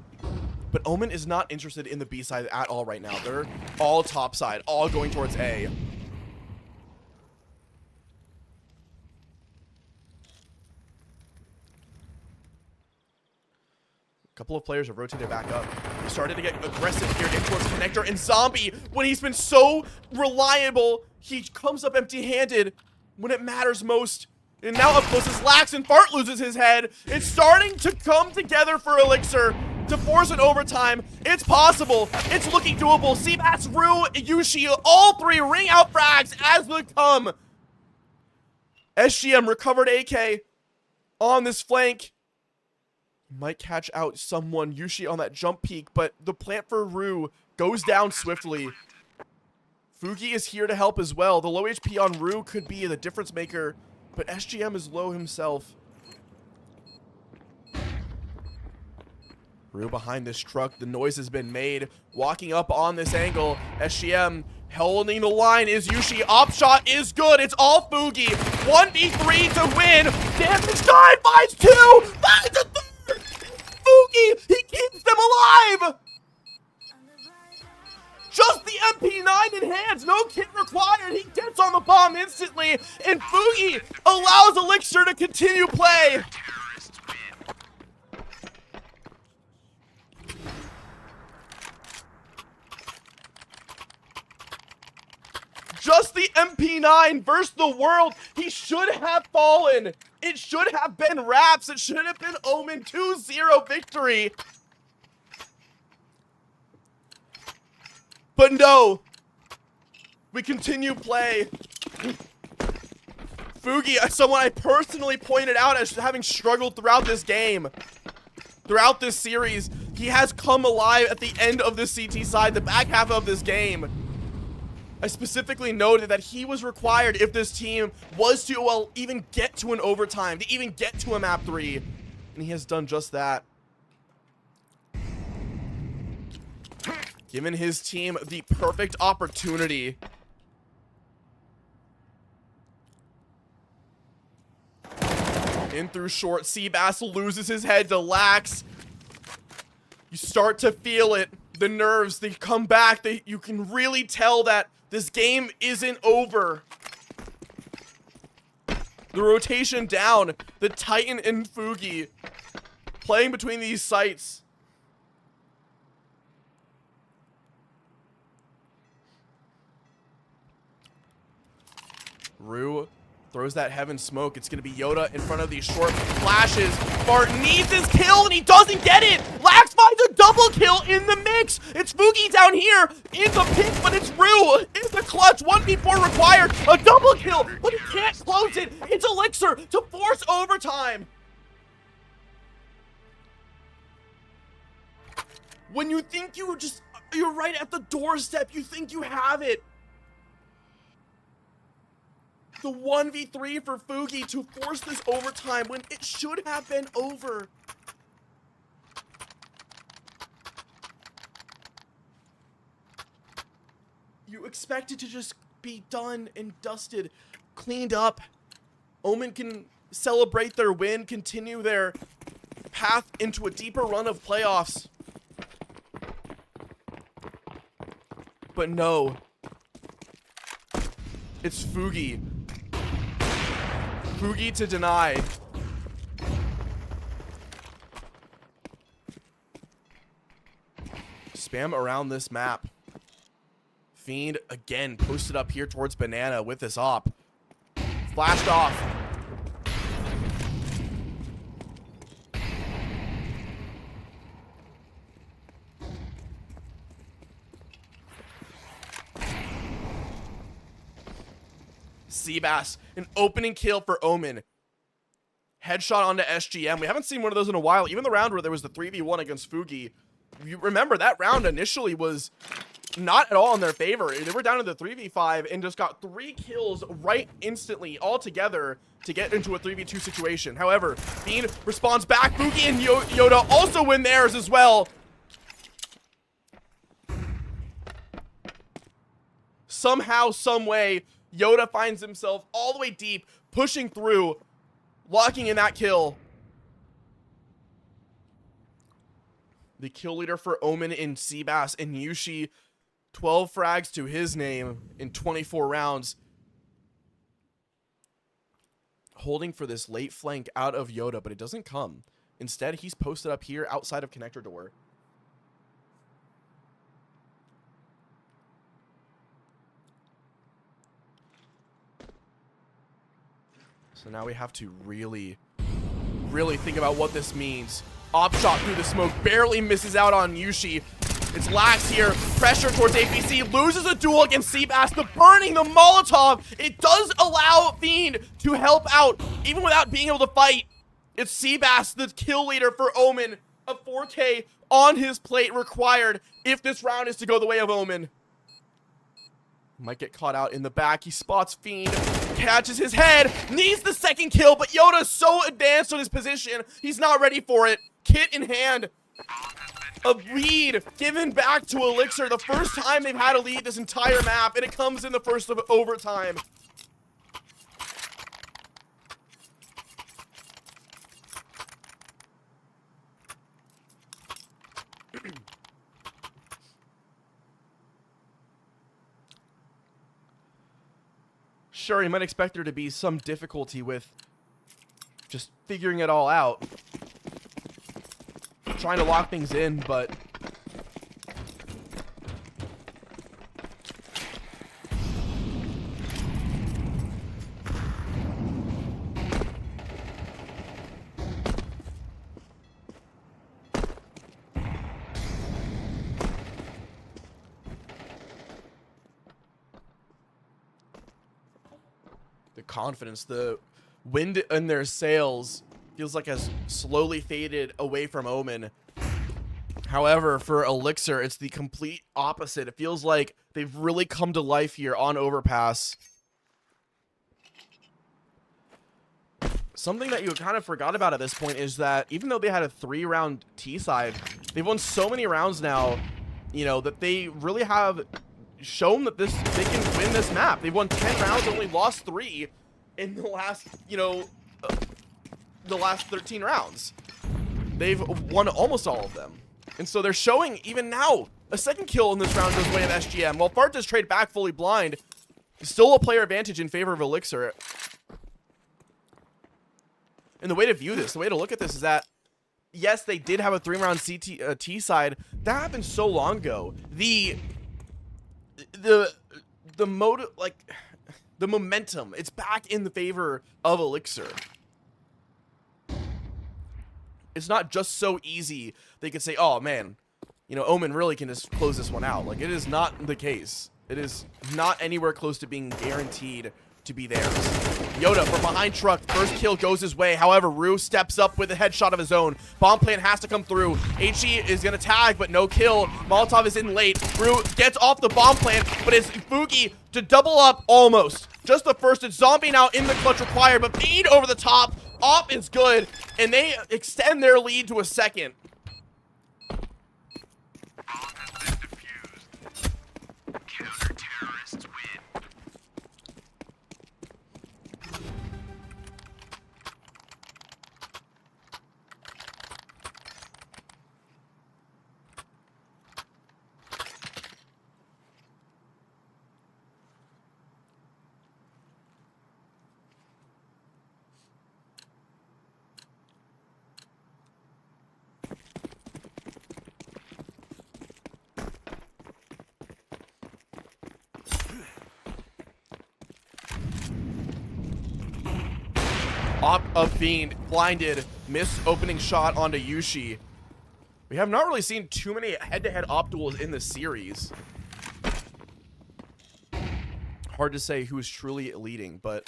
But Omen is not interested in the B side at all right now. They're all top side, all going towards A. Couple of players have rotated back up. He started to get aggressive here in towards connector, and Zombie, when he's been so reliable, he comes up empty-handed when it matters most. And now up close is Lax, and Fart loses his head. It's starting to come together for Elixir to force an overtime. It's possible. It's looking doable. Seabass, Rue, Yushi, all three ring out frags as they come. SGM recovered AK on this flank. Might catch out someone, Yushi on that jump peak, but the plant for Rue goes down swiftly. Fugi is here to help as well. The low HP on Rue could be the difference maker, but SGM is low himself. Rue behind this truck, the noise has been made. Walking up on this angle, SGM holding the line is Yushi. Op shot is good, it's all Fugi. 1v3 to win. Damage guy finds two, finds a third. Fugi, he keeps them alive! Just the MP9 in hands, no kit required. He gets on the bomb instantly, and Fugi allows Elixir to continue play. Just the MP9 versus the world. He should have fallen. It should have been Raps. It should have been Omen 2-0 victory. But no. We continue play. Fugi, someone I personally pointed out as having struggled throughout this game. Throughout this series. He has come alive at the end of this CT side, the back half of this game. I specifically noted that he was required if this team was to, well, even get to an overtime, to even get to a map 3. And he has done just that. Given his team the perfect opportunity. In through short, Seabass loses his head to Lax. You start to feel it. The nerves, they come back. You can really tell that this game isn't over. The rotation down. The Titan and Fugi playing between these sites. Rue throws that heaven smoke. It's going to be Yoda in front of these short flashes. Bart needs his kill, and he doesn't get it. Lax finds a double kill in the mix. It's Fugi down here in the pick, but it's Rue in the clutch. 1v4 required. A double kill, but he can't close it. It's Elixir to force overtime. When you think you're right at the doorstep, you think you have it. The 1v3 for Fugi to force this overtime when it should have been over. You expect it to just be done and dusted, cleaned up. Omen can celebrate their win, continue their path into a deeper run of playoffs. But no. It's Fugi. Fugi to deny. Spam around this map. Fiend again posted up here towards Banana with this op. Flashed off. Seabass, an opening kill for Omen. Headshot onto SGM. We haven't seen one of those in a while. Even the round where there was the 3v1 against Fugi. You remember that round initially was not at all in their favor. They were down to the 3v5 and just got 3 kills right instantly all together to get into a 3v2 situation. However, Fiend responds back. Fugi and Yoda also win theirs as well. Somehow, some way, Yoda finds himself all the way deep, pushing through, locking in that kill. The kill leader for Omen in Seabass and Yushi, 12 frags to his name in 24 rounds. Holding for this late flank out of Yoda, but it doesn't come. Instead, he's posted up here outside of connector door. So now we have to really think about what this means. Op shot through the smoke, barely misses out on Yushi. It's Lax here, pressure towards APC, loses a duel against Seabass, the burning, the Molotov. It does allow Fiend to help out, even without being able to fight. It's Seabass, the kill leader for Omen. A 4K on his plate required if this round is to go the way of Omen. Might get caught out in the back. He spots Fiend, catches his head, needs the second kill, but Yoda's so advanced on his position, he's not ready for it. Kit in hand. A lead given back to Elixir, the first time they've had a lead this entire map, and it comes in the first of overtime. Sure, you might expect there to be some difficulty with just figuring it all out. Trying to lock things in, but the confidence, the wind in their sails feels like has slowly faded away from Omen. However, for Elixir, it's the complete opposite. It feels like they've really come to life here on Overpass. Something that you kind of forgot about at this point is that even though they had a 3-round T-side, they've won so many rounds now, you know, that they really have shown that they can win this map. They've won 10 rounds, only lost 3 in the last, you know, the last 13 rounds. They've won almost all of them. And so they're showing, even now, a second kill in this round goes way of SGM. While Fart does trade back fully blind, still a player advantage in favor of Elixir. And the way to view this, the way to look at this is that, yes, they did have a 3-round T side. That happened so long ago. The motive, like, The momentum, it's back in the favor of Elixir. It's not just so easy they could say, oh man, you know, Omen really can just close this one out. Like, it is not the case. It is not anywhere close to being guaranteed to be theirs. Yoda from behind truck, first kill goes his way. However, Rue steps up with a headshot of his own. Bomb plant has to come through. HE is gonna tag, but no kill. Molotov is in late. Rue gets off the bomb plant, but it's Fugi to double up almost. Just the first, it's Zombie now in the clutch required, but feed over the top. Op is good, and they extend their lead to a second. Counter-terrorists win. Op of Fiend, blinded, missed opening shot onto Yushi. We have not really seen too many head-to-head op duels in this series. Hard to say who's truly leading, but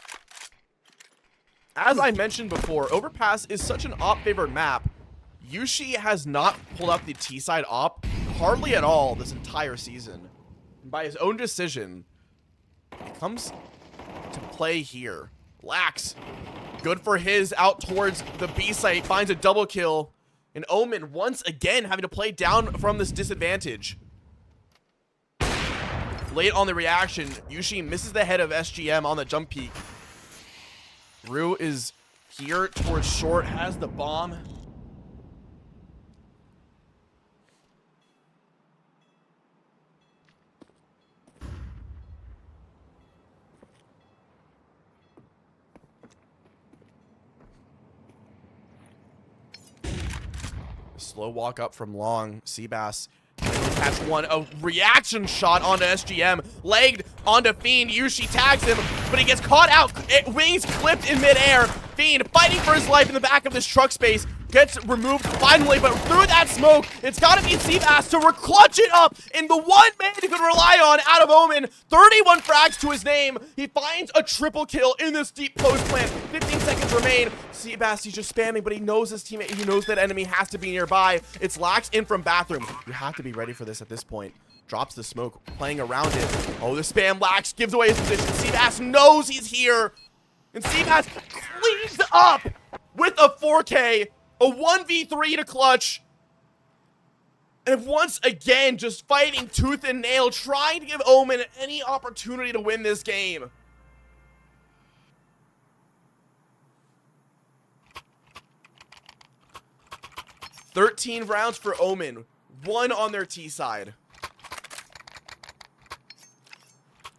as I mentioned before, Overpass is such an op-favored map. Yushi has not pulled out the T-side op hardly at all this entire season. And by his own decision, he comes to play here. Lax, good for his out towards the B site, finds a double kill. And Omen once again having to play down from this disadvantage. Late on the reaction, Yushi misses the head of SGM on the jump peak. Rue is here towards short, has the bomb. Slow walk up from long. Seabass catch one. A reaction shot onto SGM. Legged onto Fiend. Yushi tags him, but he gets caught out. Wings clipped in midair. Fiend fighting for his life in the back of this truck space. Gets removed finally, but through that smoke, it's got to be Seabass to clutch it up in the one man he could rely on out of Omen. 31 frags to his name. He finds a triple kill in this deep post plant. 15 seconds remain. Seabass, he's just spamming, but he knows his teammate. He knows that enemy has to be nearby. It's Lax in from bathroom. You have to be ready for this at this point. Drops the smoke, playing around it. Oh, the spam Lax gives away his position. Seabass knows he's here. And Seabass cleans up with a 4K. A 1v3 to clutch. And once again, just fighting tooth and nail, trying to give Omen any opportunity to win this game. "13 rounds for Omen, 1 on their T side.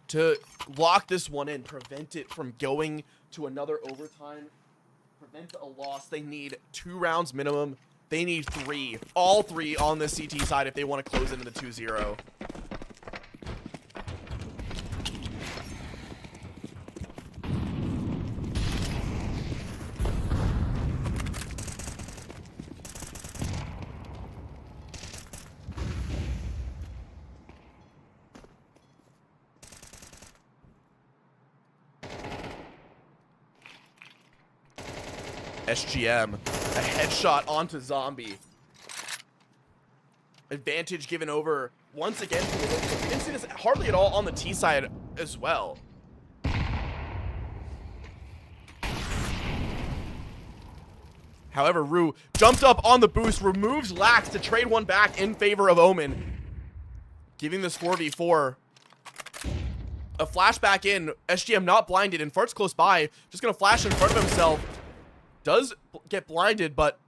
To lock this one in, prevent it from going to another overtime. Prevent a loss, they need 2 rounds minimum. They need 3. All 3 on the CT side if they want to close into the 2-0. SGM, a headshot onto Zombie. Advantage given over once again. We didn't see this hardly at all on the T side as well. However, Rue jumped up on the boost, removes Lax to trade one back in favor of Omen, giving this 4v4 a flashback in. SGM not blinded and Fart's close by, just gonna flash in front of himself. Does get blinded, but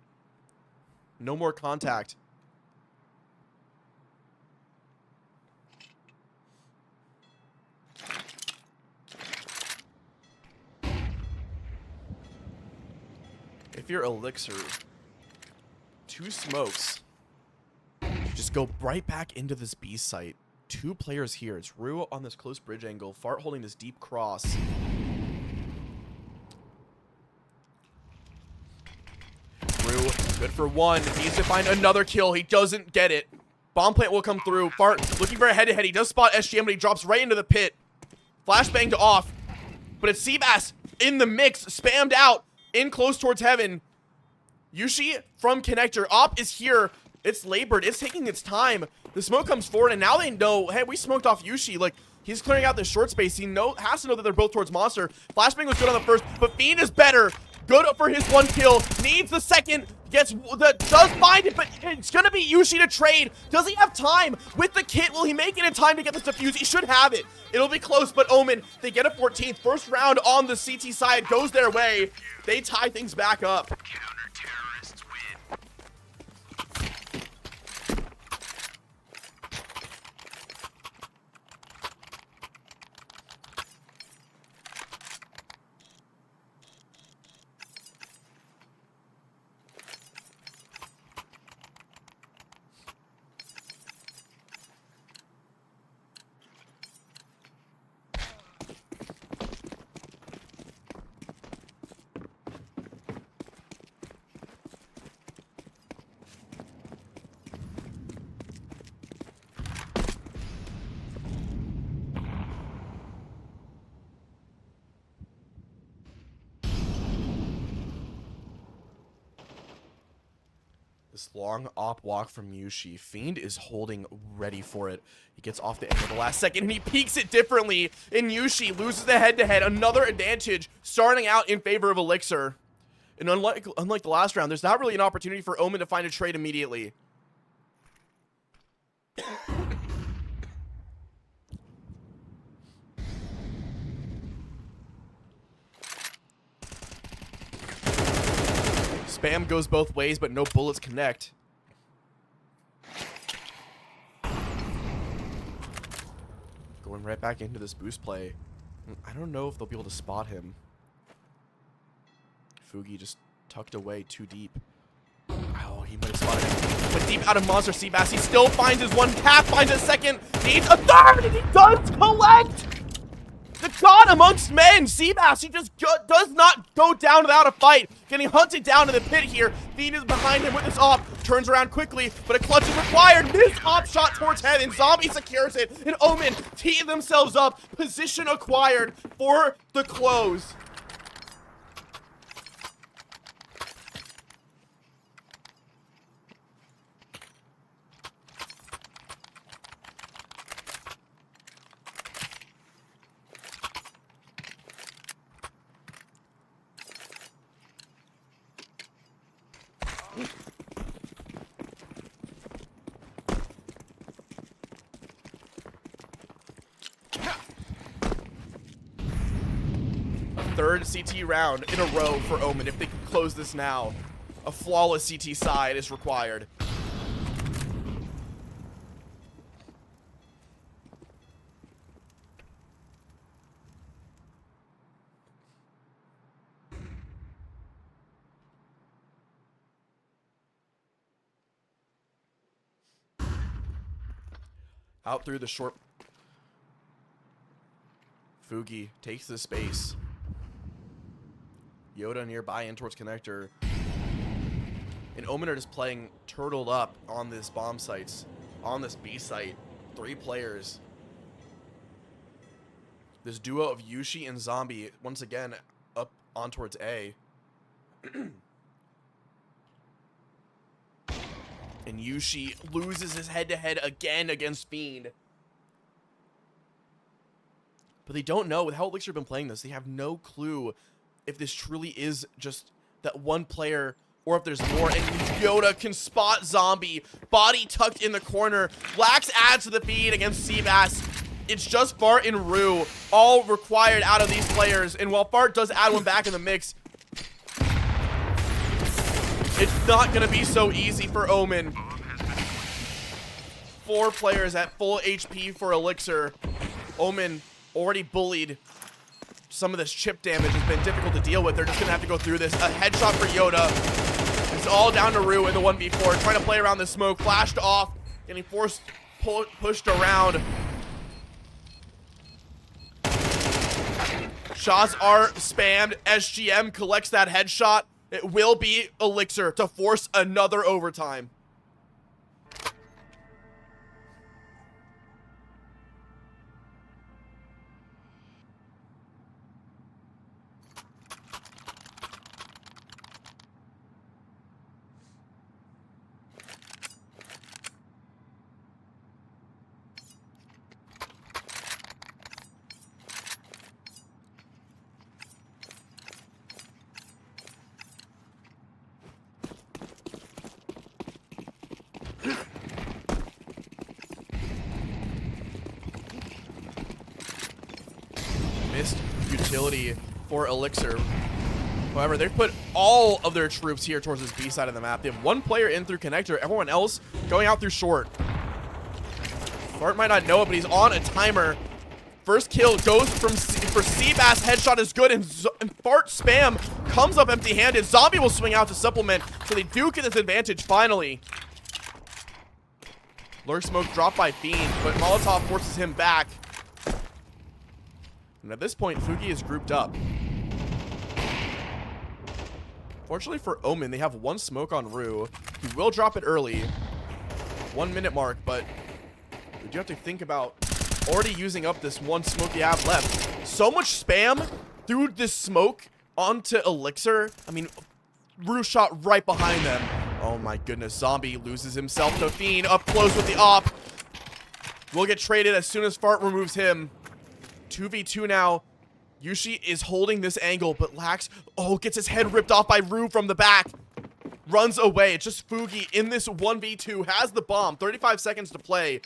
no more contact. If you're Elixir, 2 smokes, you just go right back into this B site. 2 players here. It's Rue on this close bridge angle. Fart holding this deep cross. Rue, good for 1. Needs to find another kill. He doesn't get it. Bomb plant will come through. Fart looking for a head-to-head. He does spot SGM, but he drops right into the pit. Flashbang to off. But it's Seabass in the mix. Spammed out. In close towards heaven. Yushi from connector. Op is here. It's labored. It's taking its time. The smoke comes forward, and now they know, hey, we smoked off Yushi. Like, he's clearing out this short space. He has to know that they're both towards Monster. Flashbang was good on the first, but Fiend is better. Good for his 1 kill. Needs the second. Does find it, but it's going to be Yushi to trade. Does he have time with the kit? Will he make it in time to get this defuse? He should have it. It'll be close, but Omen, they get a 14th. First round on the CT side goes their way. They tie things back up. Counter-terrorists win. This long op walk from Yushi. Fiend is holding ready for it. He gets off the end of the last second, and he peeks it differently. And Yushi loses the head-to-head. Another advantage starting out in favor of Elixir. And unlike the last round, there's not really an opportunity for Omen to find a trade immediately. Spam goes both ways, but no bullets connect. Going right back into this boost play. I don't know if they'll be able to spot him. Fugi just tucked away too deep. Oh, he might have spotted him. But deep out of Monster, Seabass, he still finds his 1 tap, finds a second, needs a third, and he does collect! The god amongst men, Seabass, he just does not go down without a fight. Getting hunted down to the pit here. Fiend is behind him with his op. Turns around quickly, but a clutch is required. Missed op shot towards heaven. Zombie secures it. And Omen tee themselves up. Position acquired for the close. Third CT round in a row for Omen. If they can close this now, a flawless CT side is required. Out through the short. Fugi takes the space. Yoda nearby in towards connector. And Omen are just playing turtled up on this bomb sites. On this B site. 3 players. This duo of Yushi and Zombie once again up on towards A. And Yushi loses his head-to-head again against Fiend. But they don't know, with how Elixir have been playing this, they have no clue if this truly is just that one player or if there's more. And Yoda can spot Zombie. Body tucked in the corner. Lax adds to the feed against Seabass. It's just Fart and Rue, all required out of these players. And while Fart does add one back in the mix, it's not going to be so easy for Omen. 4 players at full HP for Elixir. Omen already bullied. Some of this chip damage has been difficult to deal with. They're just going to have to go through this. A headshot for Yoda. It's all down to Rue in the 1v4. Trying to play around the smoke. Flashed off. Getting pushed around. Shots are spammed. SGM collects that headshot. It will be Elixir to force another overtime. Missed utility for Elixir. However, they've put all of their troops here towards this B side of the map. They have one player in through connector, everyone else going out through short. Fart might not know it, but he's on a timer. First kill goes for Seabass. Headshot is good, and Fart spam comes up empty-handed. Zombie will swing out to supplement, so they do get this advantage finally. Lurk smoke dropped by Fiend, but Molotov forces him back. And at this point, Fugi is grouped up. Fortunately for Omen, they have one smoke on Rue. He will drop it early. 1 minute mark, but we do have to think about already using up this one smoke you have left. So much spam through this smoke onto Elixir. I mean, Rue shot right behind them. Oh my goodness, Zombie loses himself to Fiend up close with the op. Will get traded as soon as Fart removes him. 2v2 now. Yushi is holding this angle, but Lax, gets his head ripped off by Rue from the back. Runs away. It's just Fugi in this 1v2, has the bomb. 35 seconds to play.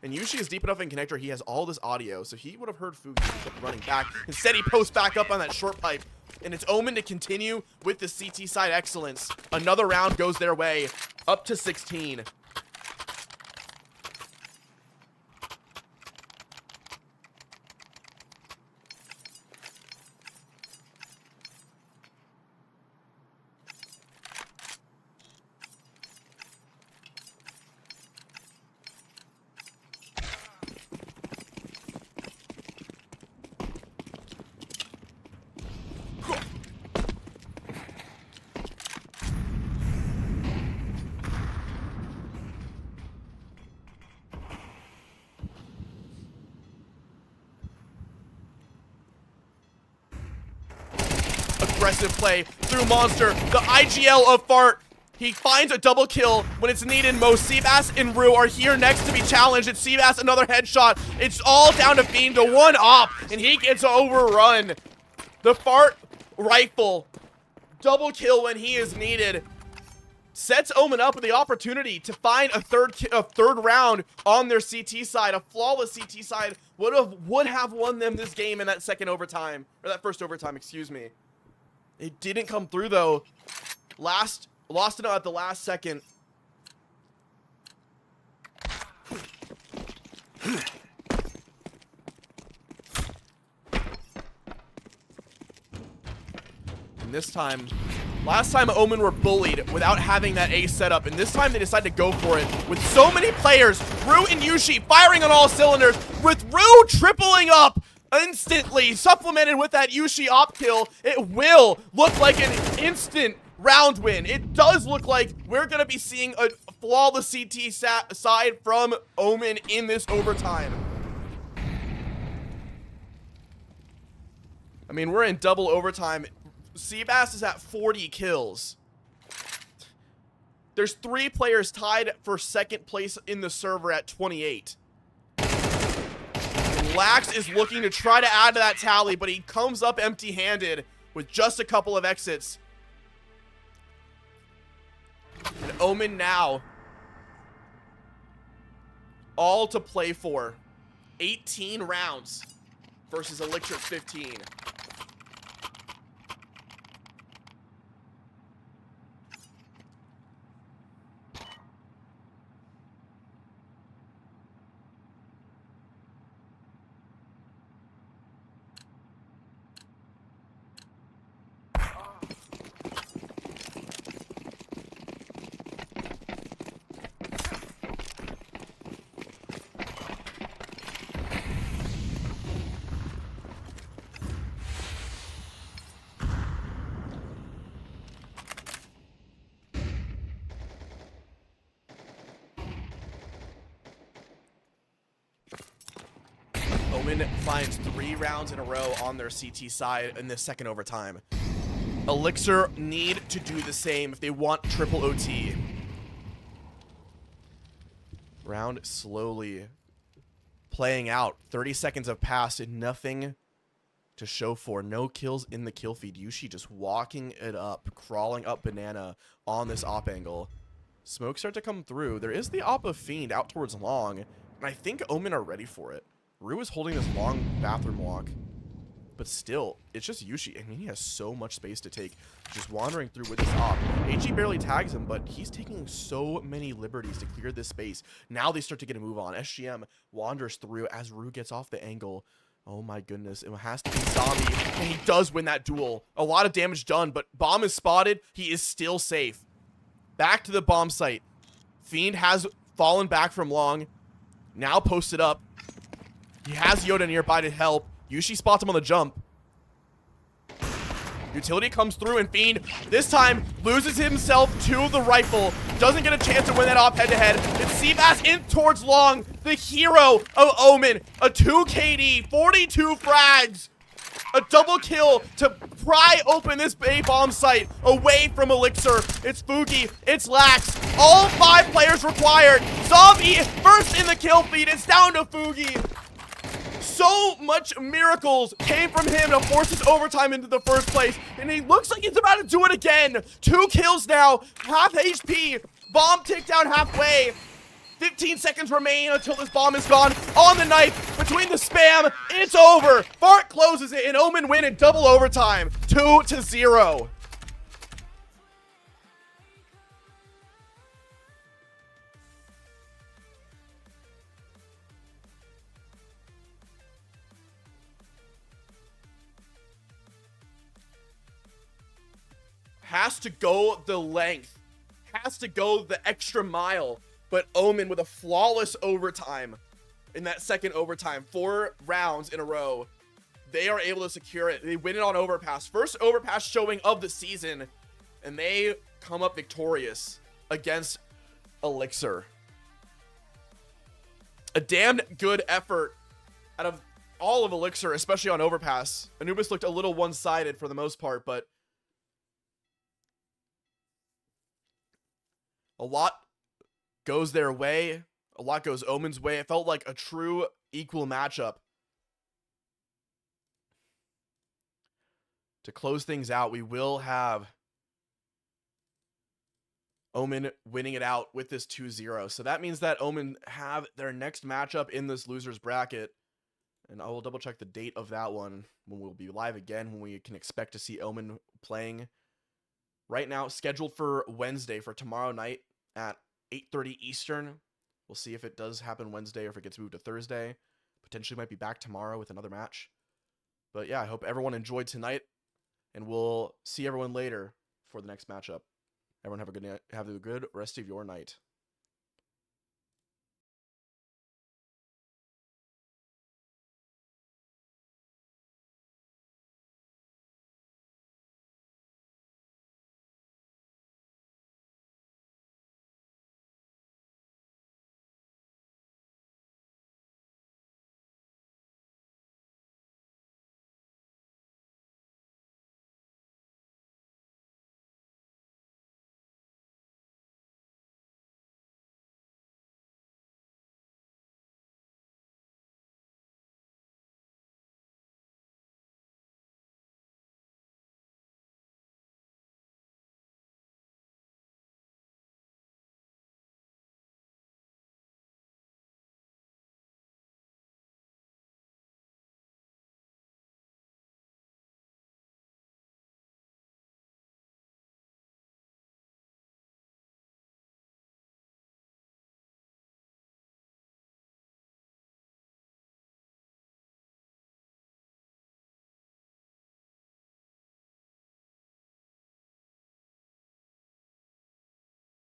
And Yushi is deep enough in connector, he has all this audio, so he would have heard Fugi running back. Instead, he posts back up on that short pipe. And it's Omen to continue with the CT side excellence. Another round goes their way, up to 16. Aggressive play through Monster. The IGL of Fart. He finds a double kill when it's needed most. Seabass and Rue are here next to be challenged. It's Seabass, another headshot. It's all down to Fiend to one op, and he gets overrun. The Fart rifle. Double kill when he is needed. Sets Omen up with the opportunity to find a third round on their CT side. A flawless CT side would have won them this game in that second overtime. Or that first overtime, excuse me. It didn't come through though. Lost it at the last second. And this time, last time Omen were bullied without having that A setup, and this time they decided to go for it with so many players. Rue and Yushi firing on all cylinders, with Rue tripling up instantly, supplemented with that Yushi op kill. It will look like an instant round win. It does look like we're going to be seeing a flawless CT side from Omen in this overtime. I mean, we're in double overtime. Seabass is at 40 kills. There's 3 players tied for second place in the server at 28. Lax is looking to try to add to that tally, but he comes up empty-handed with just a couple of exits. And Omen now, all to play for. 18 rounds versus Elixir's 15. Omen finds 3 rounds in a row on their CT side in the second overtime. Elixir need to do the same if they want triple OT. Round slowly playing out. 30 seconds have passed and nothing to show for. No kills in the kill feed. Yushi just walking it up, crawling up banana on this op angle. Smoke start to come through. There is the op of Fiend out towards long, and I think Omen are ready for it. Rue is holding this long bathroom walk, but still, it's just Yushi. I mean, he has so much space to take, just wandering through with this op. HE barely tags him, but he's taking so many liberties to clear this space. Now they start to get a move on. SGM wanders through as Rue gets off the angle. Oh my goodness, it has to be Zombie, and he does win that duel. A lot of damage done, but bomb is spotted. He is still safe. Back to the bomb site. Fiend has fallen back from long. Now posted up. He has Yoda nearby to help. Yushi spots him on the jump. Utility comes through, and Fiend this time loses himself to the rifle. Doesn't get a chance to win that off head-to-head. It's Seabass in towards long, the hero of Omen. A 2 KD, 42 frags. A double kill to pry open this A bomb site away from Elixir. It's Fugi, it's Lax. All 5 players required. Zombie first in the kill feed. It's down to Fugi. So much miracles came from him to force his overtime into the first place, and he looks like he's about to do it again. 2 kills now, half HP, bomb ticked down halfway. 15 seconds remain until this bomb is gone. On the knife, between the spam, it's over. Fart closes it, and Omen win in double overtime, 2-0. Has to go the length, has to go the extra mile, but Omen with a flawless overtime in that second overtime, 4 rounds in a row. They are able to secure it. They win it on overpass. First overpass showing of the season, and they come up victorious against Elixir. A damn good effort out of all of Elixir, especially on overpass. Anubis looked a little one-sided for the most part, but a lot goes their way. A lot goes Omen's way. It felt like a true equal matchup. To close things out, we will have Omen winning it out with this 2-0. So that means that Omen have their next matchup in this loser's bracket. And I will double check the date of that one when we'll be live again, when we can expect to see Omen playing. Right now, scheduled for Wednesday, for tomorrow night at 8:30 Eastern. We'll see if it does happen Wednesday or if it gets moved to Thursday. Potentially might be back tomorrow with another match. But yeah, I hope everyone enjoyed tonight, and we'll see everyone later for the next matchup. Everyone have a good rest of your night.